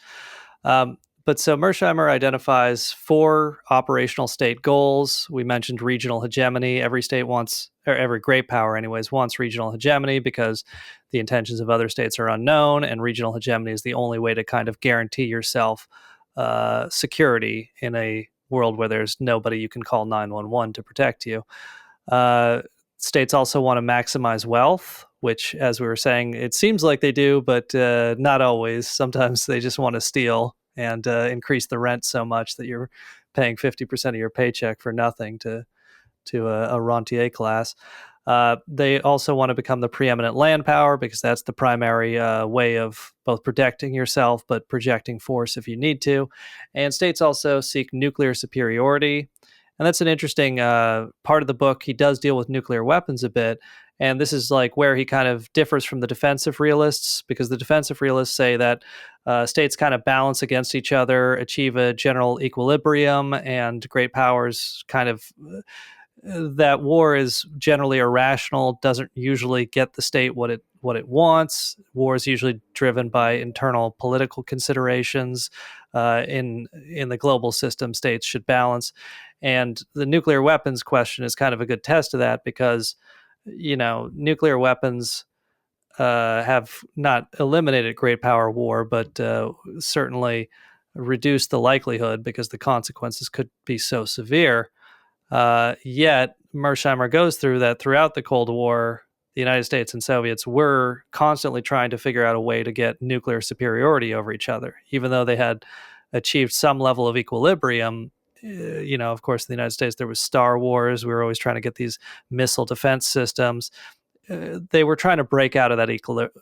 But so Mearsheimer identifies four operational state goals. We mentioned regional hegemony. Every state wants, or every great power, anyways, wants regional hegemony because the intentions of other states are unknown, and regional hegemony is the only way to kind of guarantee yourself security in a world where there's nobody you can call 911 to protect you. Uh, States also want to maximize wealth, which, as we were saying, it seems like they do, but not always. Sometimes they just want to steal and increase the rent so much that you're paying 50% of your paycheck for nothing to a rentier class. They also want to become the preeminent land power because that's the primary way of both protecting yourself but projecting force if you need to. And states also seek nuclear superiority. And that's an interesting part of the book. He does deal with nuclear weapons a bit. And this is like where he kind of differs from the defensive realists, because the defensive realists say that states kind of balance against each other, achieve a general equilibrium, and great powers kind of that war is generally irrational, doesn't usually get the state what it wants. War is usually driven by internal political considerations. In the global system, states should balance, and the nuclear weapons question is kind of a good test of that because nuclear weapons have not eliminated great power war, but certainly reduced the likelihood because the consequences could be so severe. Yet, Mearsheimer goes through that throughout the Cold War, the United States and Soviets were constantly trying to figure out a way to get nuclear superiority over each other, even though they had achieved some level of equilibrium. Of course, in the United States, there was Star Wars. We were always trying to get these missile defense systems. They were trying to break out of that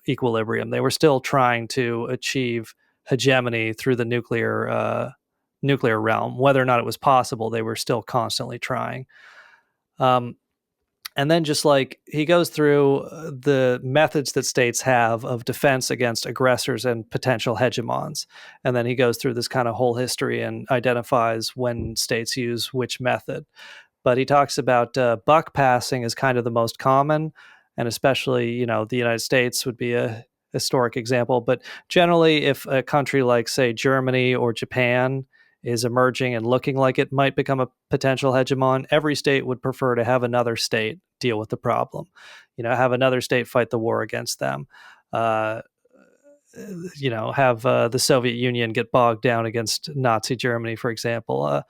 equilibrium. They were still trying to achieve hegemony through the nuclear realm. Whether or not it was possible, they were still constantly trying. And then just like he goes through the methods that states have of defense against aggressors and potential hegemons. And then he goes through this kind of whole history and identifies when states use which method. But he talks about buck passing as kind of the most common, and especially, the United States would be a historic example. But generally, if a country like, say, Germany or Japan is emerging and looking like it might become a potential hegemon, every state would prefer to have another state deal with the problem. Have another state fight the war against them. Have the Soviet Union get bogged down against Nazi Germany, for example.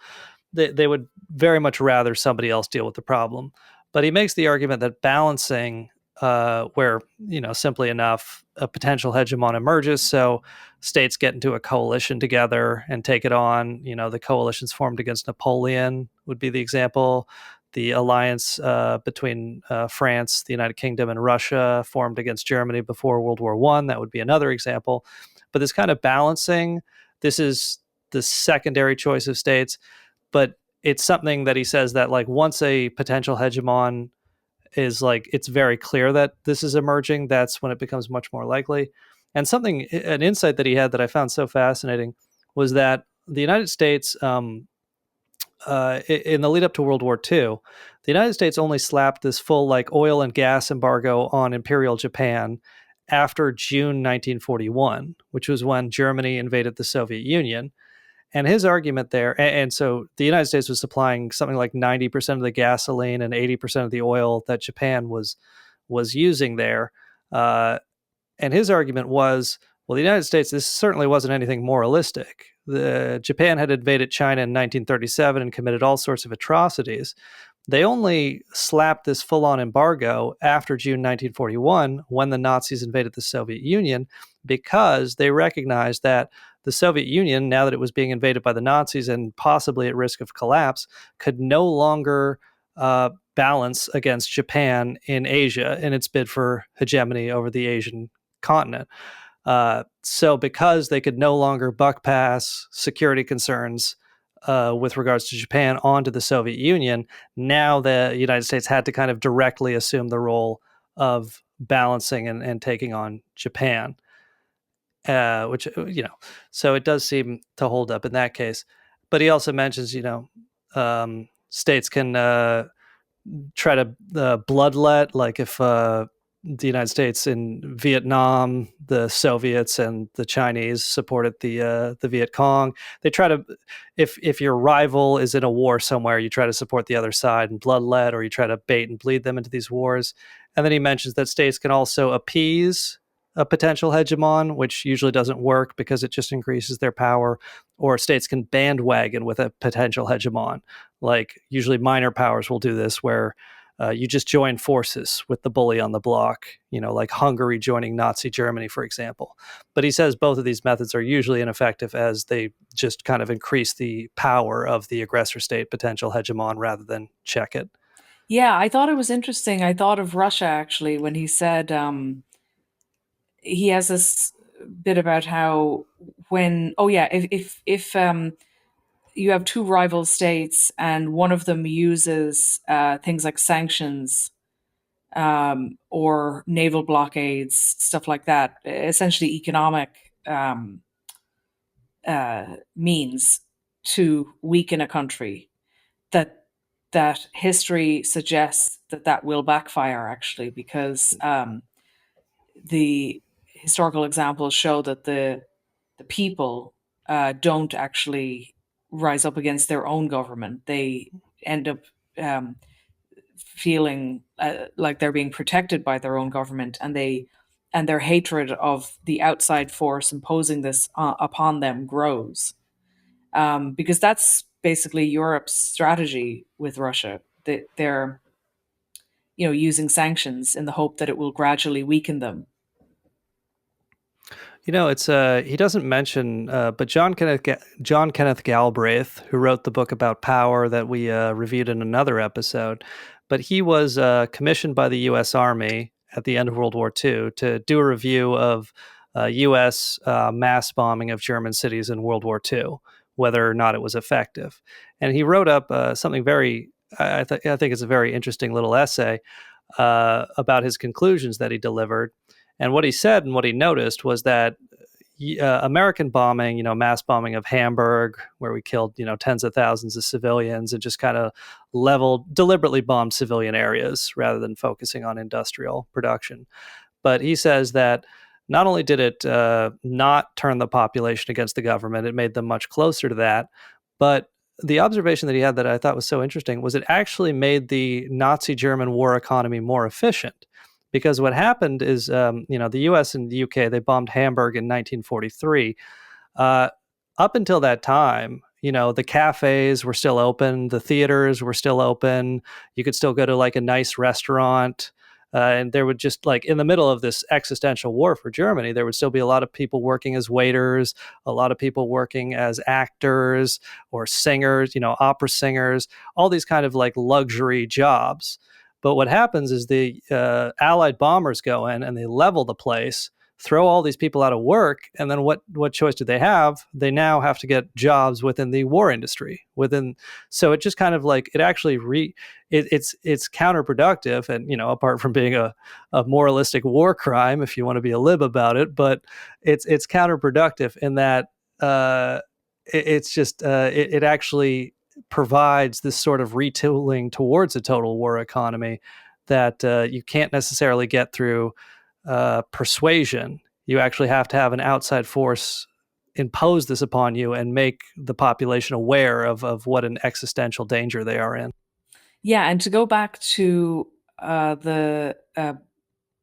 They would very much rather somebody else deal with the problem. But he makes the argument that balancing, where simply enough a potential hegemon emerges, so states get into a coalition together and take it on. The coalitions formed against Napoleon would be the example. The alliance between France, the United Kingdom, and Russia formed against Germany before World War One. That would be another example. But this kind of balancing, this is the secondary choice of states, but it's something that he says that like once a potential hegemon is like it's very clear that this is emerging, that's when it becomes much more likely. And an insight that he had that I found so fascinating was that the United States, in the lead up to World War II, the United States only slapped this full like oil and gas embargo on Imperial Japan after June 1941, which was when Germany invaded the Soviet Union. And his argument there, and so the United States was supplying something like 90% of the gasoline and 80% of the oil that Japan was using there. And his argument was, well, the United States, this certainly wasn't anything moralistic. Japan had invaded China in 1937 and committed all sorts of atrocities. They only slapped this full-on embargo after June 1941 when the Nazis invaded the Soviet Union, because they recognized that the Soviet Union, now that it was being invaded by the Nazis and possibly at risk of collapse, could no longer balance against Japan in Asia in its bid for hegemony over the Asian continent. So because they could no longer buck pass security concerns with regards to Japan onto the Soviet Union, now the United States had to kind of directly assume the role of balancing and taking on Japan, which, so it does seem to hold up in that case. But he also mentions, states can try to bloodlet, like if the United States in Vietnam, the Soviets and the Chinese supported the Viet Cong. They try to, if your rival is in a war somewhere, you try to support the other side and bloodlet, or you try to bait and bleed them into these wars. And then he mentions that states can also appease a potential hegemon, which usually doesn't work because it just increases their power, or states can bandwagon with a potential hegemon. Like usually minor powers will do this, where you just join forces with the bully on the block, like Hungary joining Nazi Germany, for example. But he says both of these methods are usually ineffective, as they just kind of increase the power of the aggressor state potential hegemon rather than check it. Yeah, I thought it was interesting. I thought of Russia actually when he said he has this bit about how when if you have two rival states and one of them uses things like sanctions or naval blockades, stuff like that, essentially economic means to weaken a country, that history suggests that will backfire actually, because the historical examples show that the people don't actually rise up against their own government. They end up feeling like they're being protected by their own government, and their hatred of the outside force imposing this upon them grows, because that's basically Europe's strategy with Russia. They're using sanctions in the hope that it will gradually weaken them. It's he doesn't mention, but John Kenneth Galbraith, who wrote the book about power that we reviewed in another episode, but he was commissioned by the U.S. Army at the end of World War II to do a review of U.S. Mass bombing of German cities in World War II, whether or not it was effective. And he wrote up something very, I think it's a very interesting little essay about his conclusions that he delivered. And what he said and what he noticed was that American bombing, mass bombing of Hamburg, where we killed, tens of thousands of civilians and just kind of deliberately bombed civilian areas rather than focusing on industrial production. But he says that not only did it not turn the population against the government, it made them much closer to that, but the observation that he had that I thought was so interesting was it actually made the Nazi German war economy more efficient. Because what happened is, the U.S. and the U.K., they bombed Hamburg in 1943. Up until that time, the cafes were still open, the theaters were still open. You could still go to like a nice restaurant. And there would just like in the middle of this existential war for Germany, there would still be a lot of people working as waiters, a lot of people working as actors or singers, opera singers, all these kind of like luxury jobs. But what happens is the Allied bombers go in and they level the place, throw all these people out of work, and then what choice do they have? They now have to get jobs within the war industry. So it just kind of like it actually it's counterproductive, and apart from being a moralistic war crime, if you want to be a lib about it, but it's counterproductive in that it actually provides this sort of retooling towards a total war economy that you can't necessarily get through persuasion. You actually have to have an outside force impose this upon you and make the population aware of what an existential danger they are in. Yeah, and to go back to the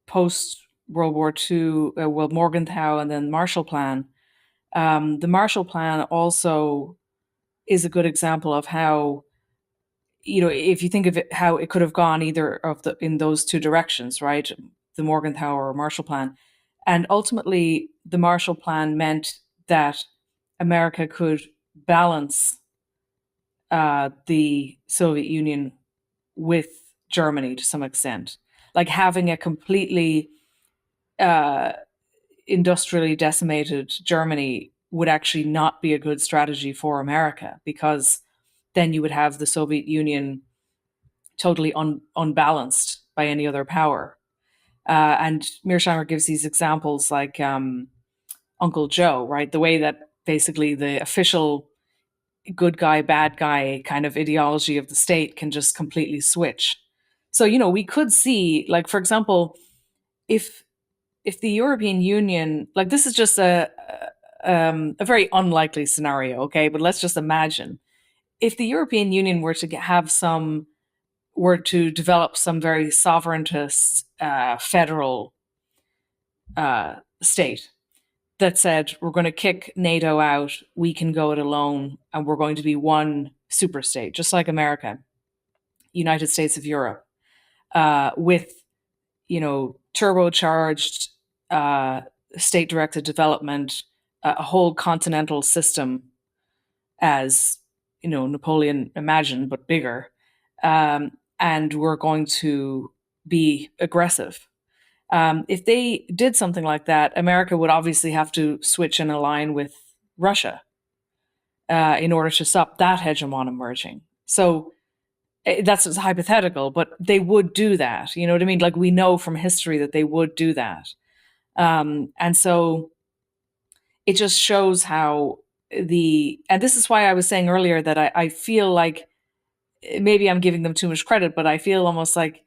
post World War II, Morgenthau and then Marshall Plan, the Marshall Plan also is a good example of how, if you think of it, how it could have gone either of the in those two directions, right? The Morgenthau or Marshall Plan. And ultimately, the Marshall Plan meant that America could balance the Soviet Union with Germany to some extent. Like having a completely industrially decimated Germany would actually not be a good strategy for America, because then you would have the Soviet Union totally unbalanced by any other power. And Mearsheimer gives these examples like Uncle Joe, right? The way that basically the official good guy, bad guy kind of ideology of the state can just completely switch. So, we could see, like, for example, if the European Union, like, this is just a very unlikely scenario, okay? But let's just imagine if the European Union were to develop some very sovereigntist federal state that said, we're going to kick NATO out, we can go it alone, and we're going to be one super state, just like America, United States of Europe, with, turbocharged state-directed development, a whole continental system as, Napoleon imagined, but bigger. And we're going to be aggressive. If they did something like that, America would obviously have to switch and align with Russia in order to stop that hegemon emerging. So that's just hypothetical, but they would do that. You know what I mean? Like, we know from history that they would do that. And so it just shows how and this is why I was saying earlier that I feel like maybe I'm giving them too much credit, but I feel almost like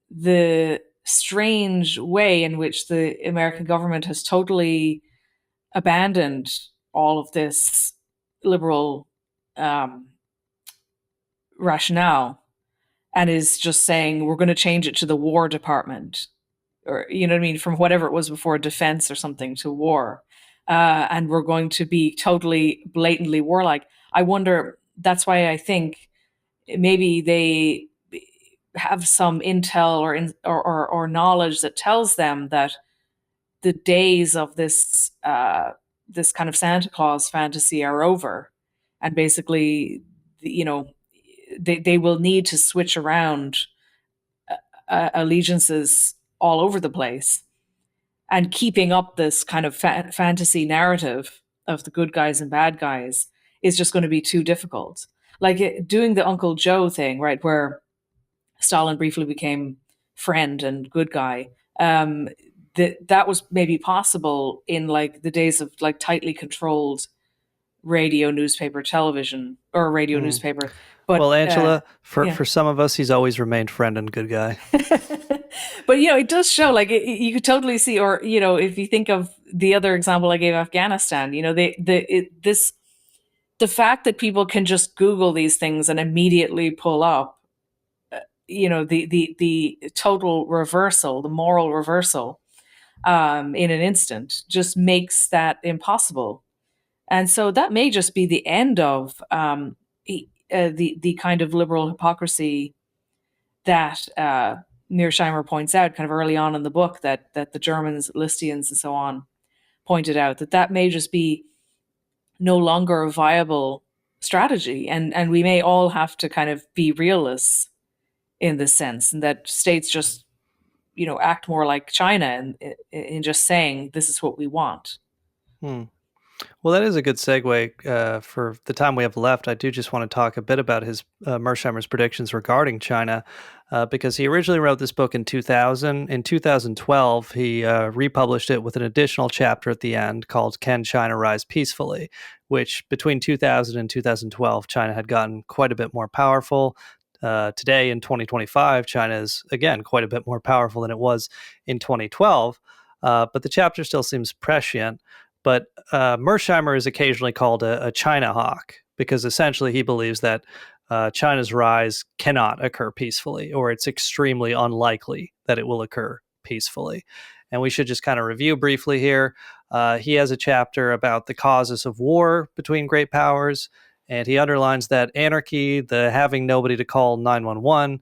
the strange way in which the American government has totally abandoned all of this liberal rationale and is just saying, we're going to change it to the War Department, or, you know what I mean, from whatever it was before, defense or something, to war. And we're going to be totally blatantly warlike. I wonder, that's why I think maybe they have some intel or knowledge that tells them that the days of this this kind of Santa Claus fantasy are over, and basically, they will need to switch around allegiances all over the place, and keeping up this kind of fantasy narrative of the good guys and bad guys is just going to be too difficult. Like doing the Uncle Joe thing, right, where Stalin briefly became friend and good guy. That was maybe possible in like the days of like tightly controlled radio, newspaper, television, or radio, newspaper. But Well, Angela, yeah. for some of us, he's always remained friend and good guy. But it does show, like, you could totally see, or if you think of the other example I gave, Afghanistan, the fact that people can just Google these things and immediately pull up, the total reversal, the moral reversal, in an instant, just makes that impossible. And so that may just be the end of the kind of liberal hypocrisy that Mearsheimer points out kind of early on in the book, that the Germans, Listians, and so on pointed out, that may just be no longer a viable strategy, and we may all have to kind of be realists in this sense, and that states just act more like China in just saying this is what we want. Hmm. Well, that is a good segue. For the time we have left, I do just want to talk a bit about his Mearsheimer's predictions regarding China, because he originally wrote this book in 2000. In 2012, he republished it with an additional chapter at the end called "Can China Rise Peacefully?" Which between 2000 and 2012, China had gotten quite a bit more powerful. Today, in 2025, China is again quite a bit more powerful than it was in 2012, but the chapter still seems prescient. But Mearsheimer is occasionally called a China hawk because essentially he believes that China's rise cannot occur peacefully, or it's extremely unlikely that it will occur peacefully. And we should just kind of review briefly here. He has a chapter about the causes of war between great powers, and he underlines that anarchy, the having nobody to call 911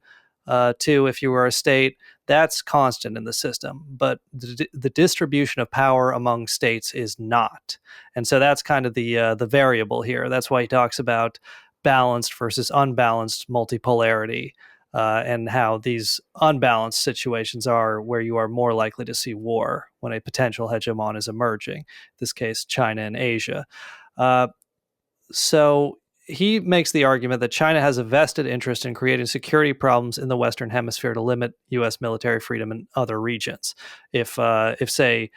to if you were a state, that's constant in the system, but the distribution of power among states is not, and so that's kind of the variable here. That's why he talks about balanced versus unbalanced multipolarity, and how these unbalanced situations are where you are more likely to see war when a potential hegemon is emerging. In this case, China and Asia. Uh, so he makes the argument that China has a vested interest in creating security problems in the Western Hemisphere to limit U.S. military freedom in other regions. If say,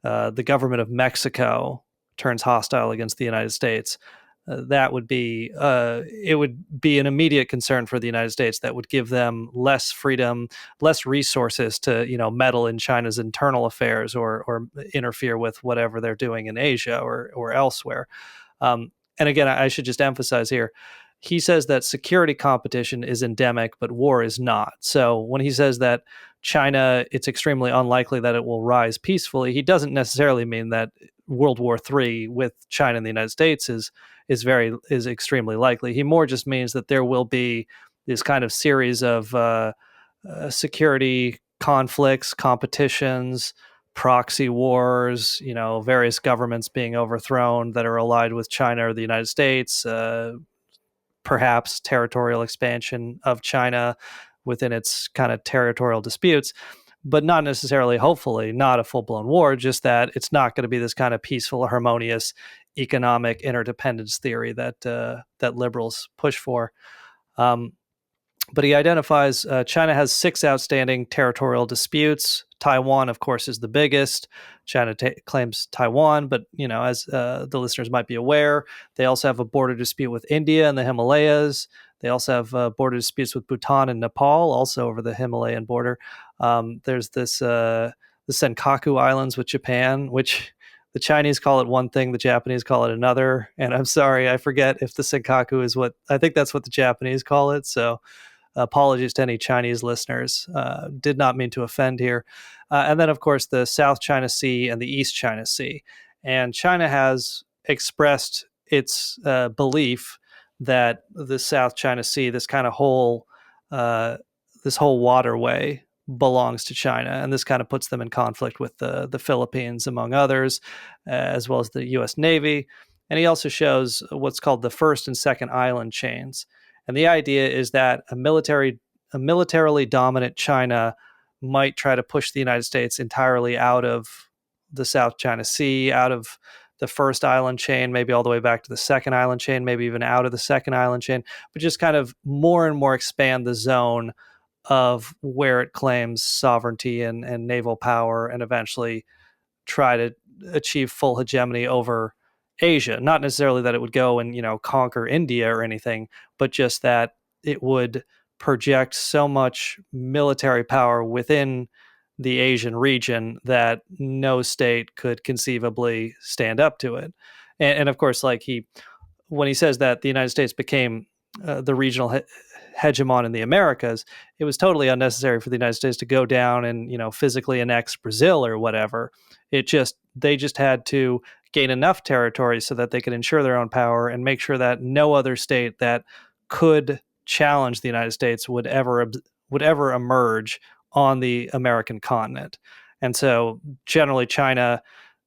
the government of Mexico turns hostile against the United States, that would be it would be an immediate concern for the United States that would give them less freedom, less resources to meddle in China's internal affairs or interfere with whatever they're doing in Asia or elsewhere. And again, I should just emphasize here, he says that security competition is endemic, but war is not. So when he says that China, it's extremely unlikely that it will rise peacefully, he doesn't necessarily mean that World War III with China and the United States is extremely likely. He more just means that there will be this kind of series of security conflicts, competitions, proxy wars, various governments being overthrown that are allied with China or the United States, perhaps territorial expansion of China within its kind of territorial disputes, but not necessarily, hopefully, not a full blown war, just that it's not going to be this kind of peaceful, harmonious economic interdependence theory that liberals push for. Um, but he identifies China has 6 outstanding territorial disputes. Taiwan, of course, is the biggest. China claims Taiwan, but as the listeners might be aware, they also have a border dispute with India and the Himalayas. They also have border disputes with Bhutan and Nepal, also over the Himalayan border. There's the Senkaku Islands with Japan, which the Chinese call it one thing, the Japanese call it another. And I'm sorry, I forget if the Senkaku is what I think that's what the Japanese call it. So apologies to any Chinese listeners. Did not mean to offend here. And then, of course, the South China Sea and the East China Sea. And China has expressed its belief that the South China Sea, this whole waterway, belongs to China, and this kind of puts them in conflict with the Philippines, among others, as well as the U.S. Navy. And he also shows what's called the first and second island chains. And the idea is that a militarily dominant China might try to push the United States entirely out of the South China Sea, out of the first island chain, maybe all the way back to the second island chain, maybe even out of the second island chain, but just kind of more and more expand the zone of where it claims sovereignty and naval power, and eventually try to achieve full hegemony over Asia. Not necessarily that it would go and conquer India or anything, but just that it would project so much military power within the Asian region that no state could conceivably stand up to it. And of course, when he says that the United States became the regional hegemon in the Americas, it was totally unnecessary for the United States to go down and physically annex Brazil or whatever. They just had to gain enough territory so that they could ensure their own power and make sure that no other state that could challenge the United States would ever emerge on the American continent. And so generally China,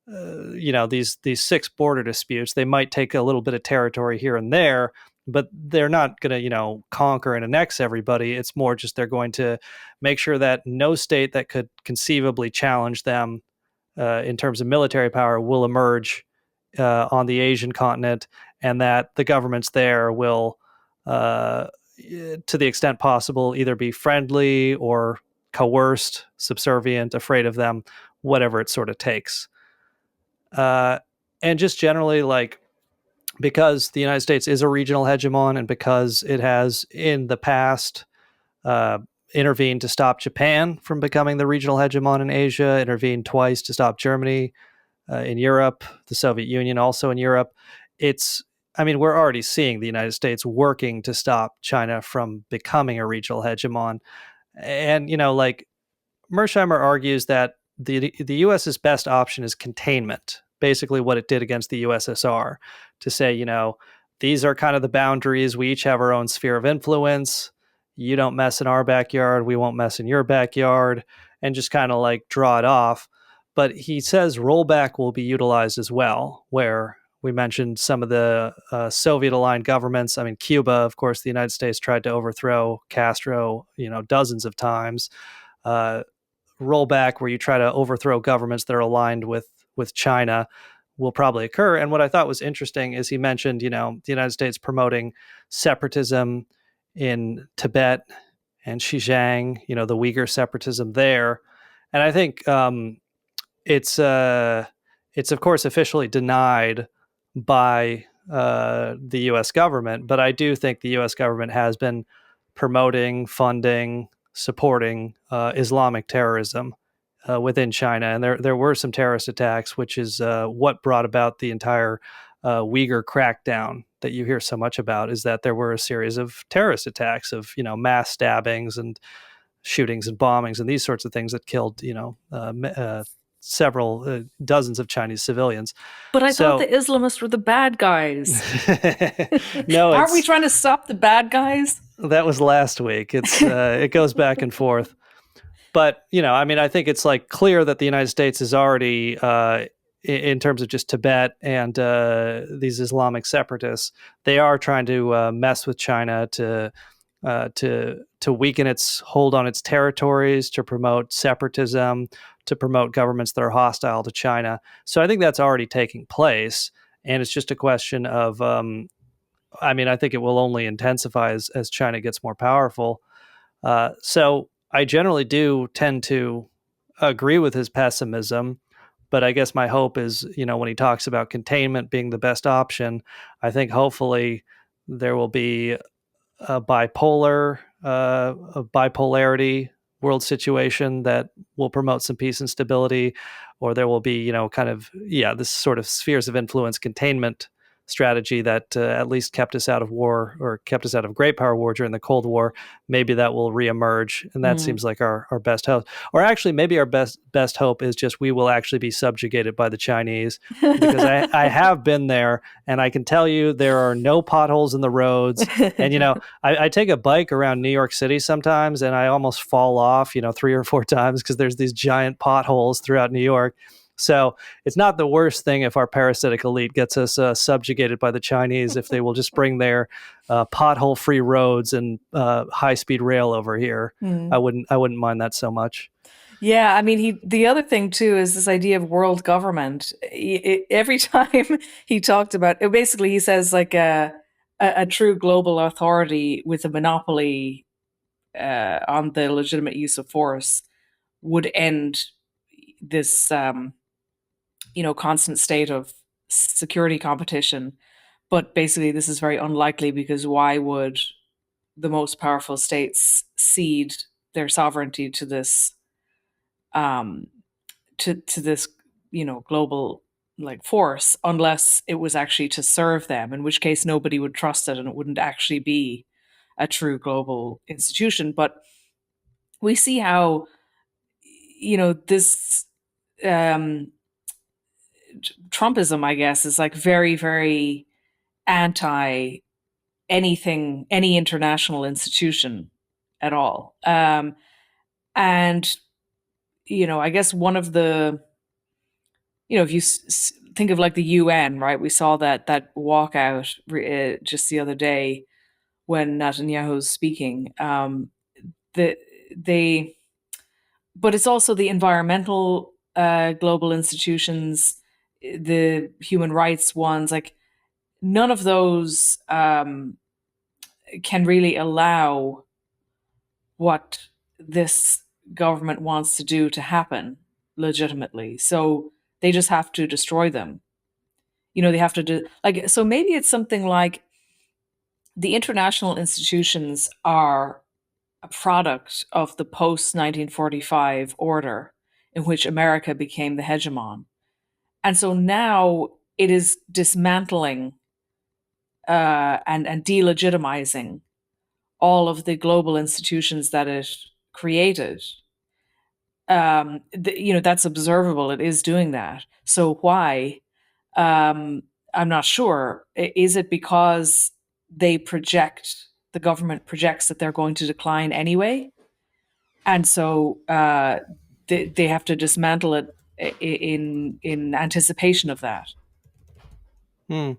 these six border disputes, they might take a little bit of territory here and there, but they're not going to, conquer and annex everybody. It's more just they're going to make sure that no state that could conceivably challenge them in terms of military power will emerge on the Asian continent, and that the governments there will, to the extent possible, either be friendly or coerced, subservient, afraid of them, whatever it sort of takes. Uh, and just generally, like, because the United States is a regional hegemon, and because it has in the past uh, intervened to stop Japan from becoming the regional hegemon in Asia, intervened twice to stop Germany in Europe, the Soviet Union also in Europe. We're already seeing the United States working to stop China from becoming a regional hegemon. And, like, Mearsheimer argues that the US's best option is containment, basically what it did against the USSR, to say, these are kind of the boundaries. We each have our own sphere of influence. You don't mess in our backyard, we won't mess in your backyard, and just kind of like draw it off. But he says rollback will be utilized as well, where we mentioned some of the Soviet aligned governments. I mean, Cuba, of course, the United States tried to overthrow Castro, dozens of times. Uh, Rollback, where you try to overthrow governments that are aligned with China, will probably occur. And what I thought was interesting is he mentioned, the United States promoting separatism in Tibet and Xinjiang, the Uyghur separatism there. And I think it's of course officially denied by the U.S. government, but I do think the U.S. government has been promoting, funding, supporting Islamic terrorism within China, and there were some terrorist attacks, which is what brought about the entire Uyghur crackdown that you hear so much about. Is that there were a series of terrorist attacks of mass stabbings and shootings and bombings and these sorts of things that killed several dozens of Chinese civilians. But I thought the So Islamists were the bad guys. no, Aren't we trying to stop the bad guys? that was last week. It goes back and forth. But I think it's like clear that the United States is already, in terms of just Tibet and these Islamic separatists, they are trying to mess with China to weaken its hold on its territories, to promote separatism, to promote governments that are hostile to China. So I think that's already taking place, and it's just a question of, I think it will only intensify as China gets more powerful. So I generally do tend to agree with his pessimism, but I guess my hope is, when he talks about containment being the best option, I think hopefully there will be a bipolarity world situation that will promote some peace and stability, or there will be, this sort of spheres of influence containment strategy that at least kept us out of war, or kept us out of great power war during the Cold War. Maybe that will reemerge, and that seems like our best hope. Or actually, maybe our best hope is just we will actually be subjugated by the Chinese, because I have been there, and I can tell you there are no potholes in the roads. And I take a bike around New York City sometimes, and I almost fall off, 3 or 4 times, because there's these giant potholes throughout New York. So it's not the worst thing if our parasitic elite gets us subjugated by the Chinese, if they will just bring their pothole-free roads and high-speed rail over here. I wouldn't mind that so much. Yeah, the other thing too is this idea of world government. Every time he talked about it, basically he says like a true global authority with a monopoly on the legitimate use of force would end this constant state of security competition. But basically, this is very unlikely, because why would the most powerful states cede their sovereignty to this, to this, global like force, unless it was actually to serve them? In which case, nobody would trust it, and it wouldn't actually be a true global institution. But we see how, this Trumpism, I guess, is like very, very anti anything, any international institution at all. And, I guess one of the, if you think of like the UN, right? We saw that walkout just the other day when Netanyahu was speaking. The they, but it's also the environmental global institutions, the human rights ones. Like none of those can really allow what this government wants to do to happen legitimately. So they just have to destroy them. They have to do like, so maybe it's something like the international institutions are a product of the post 1945 order in which America became the hegemon. And so now it is dismantling and delegitimizing all of the global institutions that it created. That's observable. It is doing that. So why? I'm not sure. Is it because the government projects that they're going to decline anyway? And so they have to dismantle it in anticipation of that. Hmm.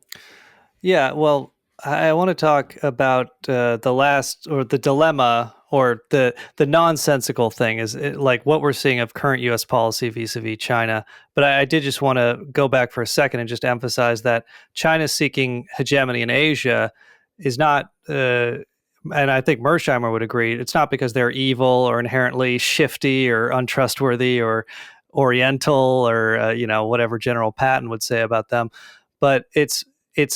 Yeah, well, I want to talk about the last or the dilemma or the nonsensical thing is like what we're seeing of current U.S. policy vis-a-vis China. But I did just want to go back for a second and just emphasize that China seeking hegemony in Asia is not. And I think Mearsheimer would agree. It's not because they're evil or inherently shifty or untrustworthy or Oriental or whatever General Patton would say about them, but it's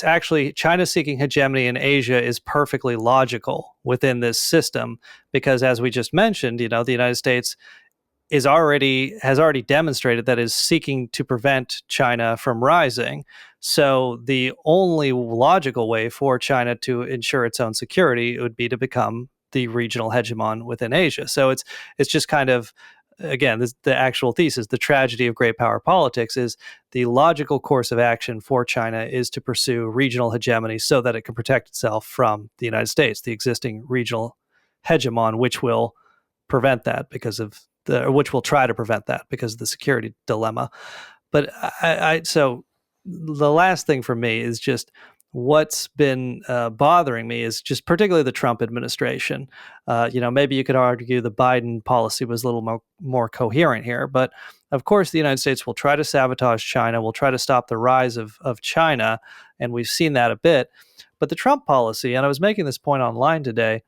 actually China seeking hegemony in Asia is perfectly logical within this system because, as we just mentioned, the United States has already demonstrated that is seeking to prevent China from rising. So the only logical way for China to ensure its own security would be to become the regional hegemon within Asia. So it's just kind of, again, the actual thesis, the tragedy of great power politics is the logical course of action for China is to pursue regional hegemony so that it can protect itself from the United States, the existing regional hegemon, which will prevent that because of which will try to prevent that because of the security dilemma. But so the last thing for me is just what's been bothering me is just particularly the Trump administration. Maybe you could argue the Biden policy was a little more coherent here, but of course the United States will try to sabotage China, will try to stop the rise of China, and we've seen that a bit. But the Trump policy, and I was making this point online today,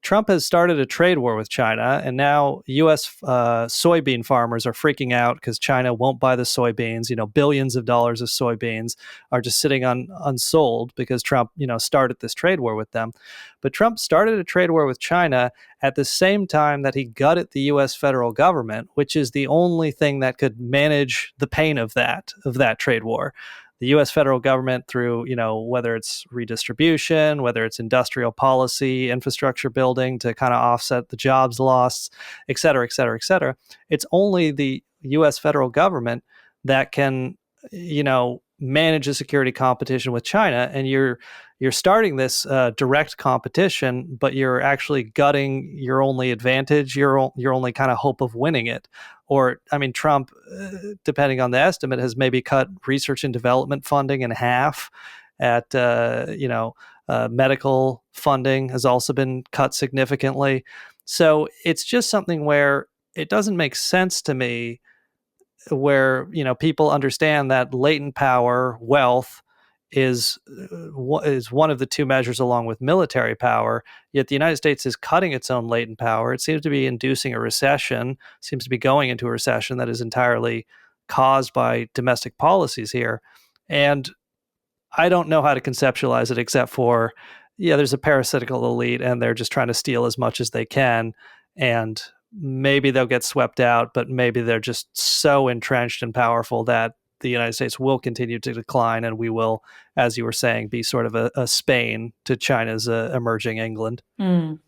Trump has started a trade war with China, and now U.S. Soybean farmers are freaking out because China won't buy the soybeans. Billions of dollars of soybeans are just sitting unsold because Trump, started this trade war with them. But Trump started a trade war with China at the same time that he gutted the U.S. federal government, which is the only thing that could manage the pain of that trade war. The U.S. federal government through, whether it's redistribution, whether it's industrial policy, infrastructure building to kind of offset the jobs lost, et cetera, et cetera, et cetera. It's only the U.S. federal government that can, manage a security competition with China. And you're starting this direct competition, but you're actually gutting your only advantage, your only kind of hope of winning it. Or, I mean, Trump, depending on the estimate, has maybe cut research and development funding in half. Medical funding has also been cut significantly. So it's just something where it doesn't make sense to me where people understand that latent power, wealth, is one of the two measures along with military power. Yet the United States is cutting its own latent power. It seems to be inducing a recession. Seems to be going into a recession that is entirely caused by domestic policies here, and I don't know how to conceptualize it except for, yeah, there's a parasitical elite and they're just trying to steal as much as they can. And maybe they'll get swept out, but maybe they're just so entrenched and powerful that the United States will continue to decline and we will, as you were saying, be sort of a Spain to China's emerging England. Mm.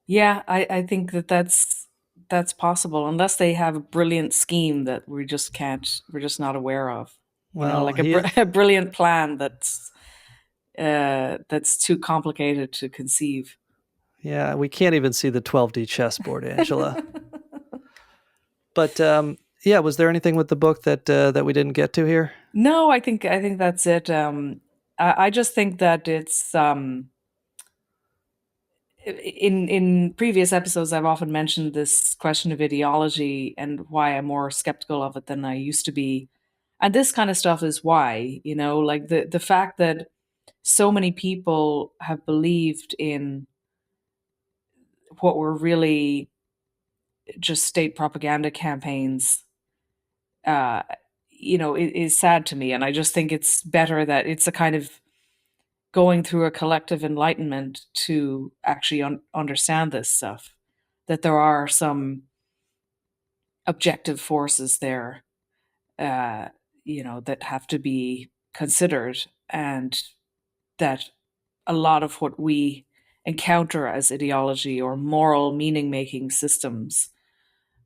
Yeah, I think that's that's possible, unless they have a brilliant scheme that we're just not aware of. Well, Like he is. a brilliant plan that's too complicated to conceive. Yeah, we can't even see the 12D chessboard, Angela. But yeah, was there anything with the book that we didn't get to here? No, I think that's it. I just think that it's in previous episodes I've often mentioned this question of ideology and why I'm more skeptical of it than I used to be. And this kind of stuff is why, like the fact that so many people have believed in what were really just state propaganda campaigns, uh, is sad to me. And I just think it's better that it's a kind of going through a collective enlightenment to actually understand this stuff, that there are some objective forces there, uh, that have to be considered, and that a lot of what we encounter as ideology or moral meaning making systems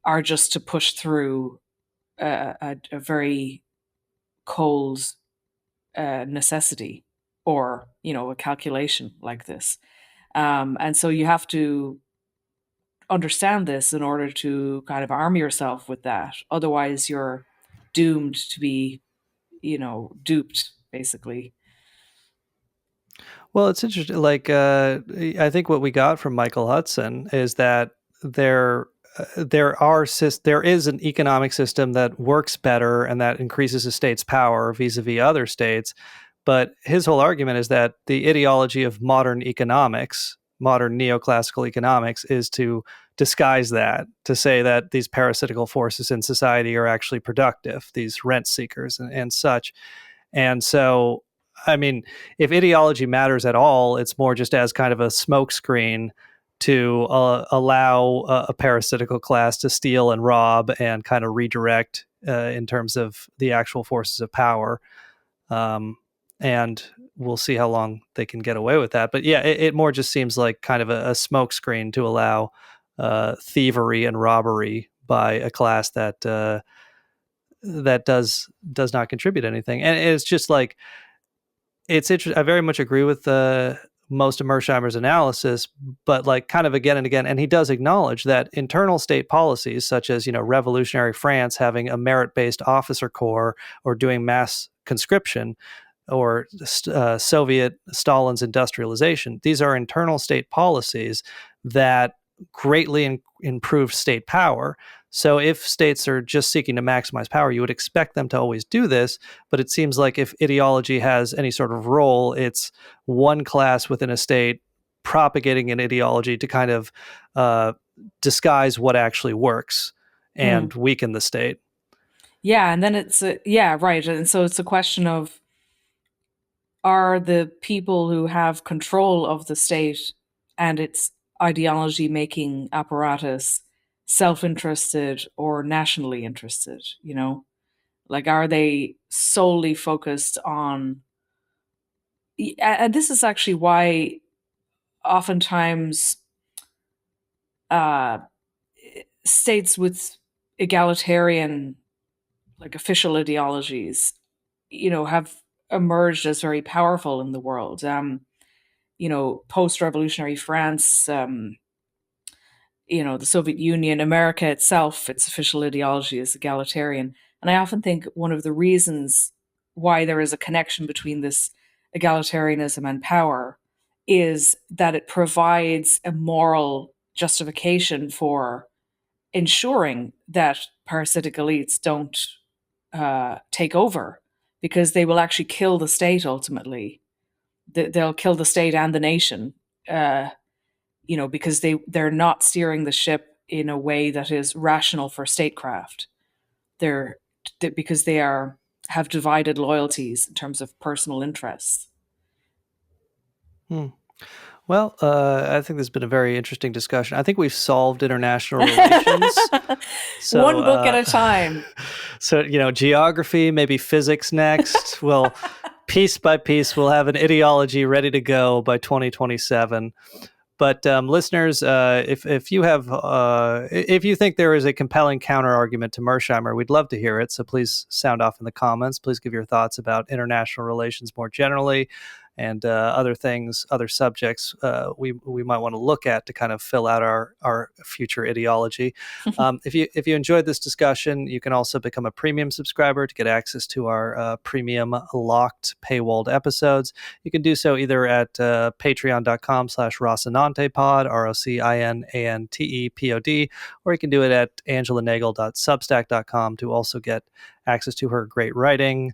are just to push through a very cold necessity, or a calculation like this. And so you have to understand this in order to kind of arm yourself with that. Otherwise, you're doomed to be, duped, basically. Well, it's interesting. Like, I think what we got from Michael Hudson is that there, there is an economic system that works better and that increases a state's power vis-a-vis other states. But his whole argument is that the ideology of modern economics, modern neoclassical economics, is to disguise that, to say that these parasitical forces in society are actually productive, these rent seekers and such. And so, I mean, if ideology matters at all, it's more just as kind of a smokescreen to allow a parasitical class to steal and rob and kind of redirect in terms of the actual forces of power. And we'll see how long they can get away with that. But yeah, it more just seems like kind of a smokescreen to allow thievery and robbery by a class that does not contribute anything. And it's just like, it's interesting. I very much agree with most of Mearsheimer's analysis, but like kind of again and again, and he does acknowledge that internal state policies, such as revolutionary France having a merit-based officer corps or doing mass conscription, or Soviet Stalin's industrialization, these are internal state policies that greatly improved state power. So if states are just seeking to maximize power, you would expect them to always do this. But it seems like if ideology has any sort of role, it's one class within a state propagating an ideology to kind of disguise what actually works and Mm. weaken the state. Yeah, and then yeah, right. And so it's a question of, are the people who have control of the state and its ideology making apparatus self-interested or nationally interested, like, are they solely focused on, and this is actually why oftentimes uh states with egalitarian, like, official ideologies, have emerged as very powerful in the world. Post-revolutionary France, the Soviet Union, America itself, its official ideology is egalitarian. And I often think one of the reasons why there is a connection between this egalitarianism and power is that it provides a moral justification for ensuring that parasitic elites don't take over, because they will actually kill the state ultimately. They'll kill the state and the nation, because they're not steering the ship in a way that is rational for statecraft. They're because they have divided loyalties in terms of personal interests. Hmm. Well, I think this has been a very interesting discussion. I think we've solved international relations. So, One book at a time. So, geography, maybe physics next. Well, piece by piece, we'll have an ideology ready to go by 2027. But listeners, if you have if you think there is a compelling counter argument to Mearsheimer, we'd love to hear it. So please sound off in the comments. Please give your thoughts about international relations more generally, and other things, other subjects we might want to look at to kind of fill out our future ideology. If you enjoyed this discussion, you can also become a premium subscriber to get access to our premium locked paywalled episodes. You can do so either at patreon.com/Rocinantepod, ROCINANTEPOD, or you can do it at angelanagel.substack.com to also get access to her great writing.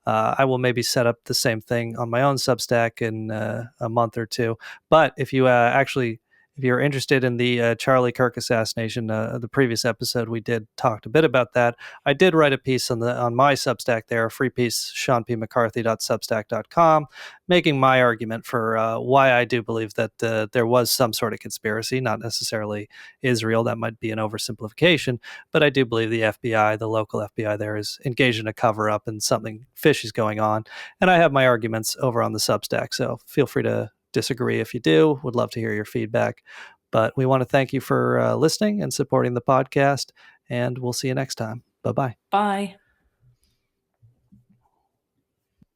I will maybe set up the same thing on my own Substack in a month or two. But if you're interested in the Charlie Kirk assassination, the previous episode we did talked a bit about that. I did write a piece on my Substack there, a free piece, seanpmccarthy.substack.com, making my argument for why I do believe that there was some sort of conspiracy, not necessarily Israel. That might be an oversimplification, but I do believe the FBI, the local FBI there, is engaged in a cover up and something fishy is going on. And I have my arguments over on the Substack, so feel free to disagree if you do. Would love to hear your feedback. But we want to thank you for listening and supporting the podcast, and we'll see you next time. Bye-bye. Bye.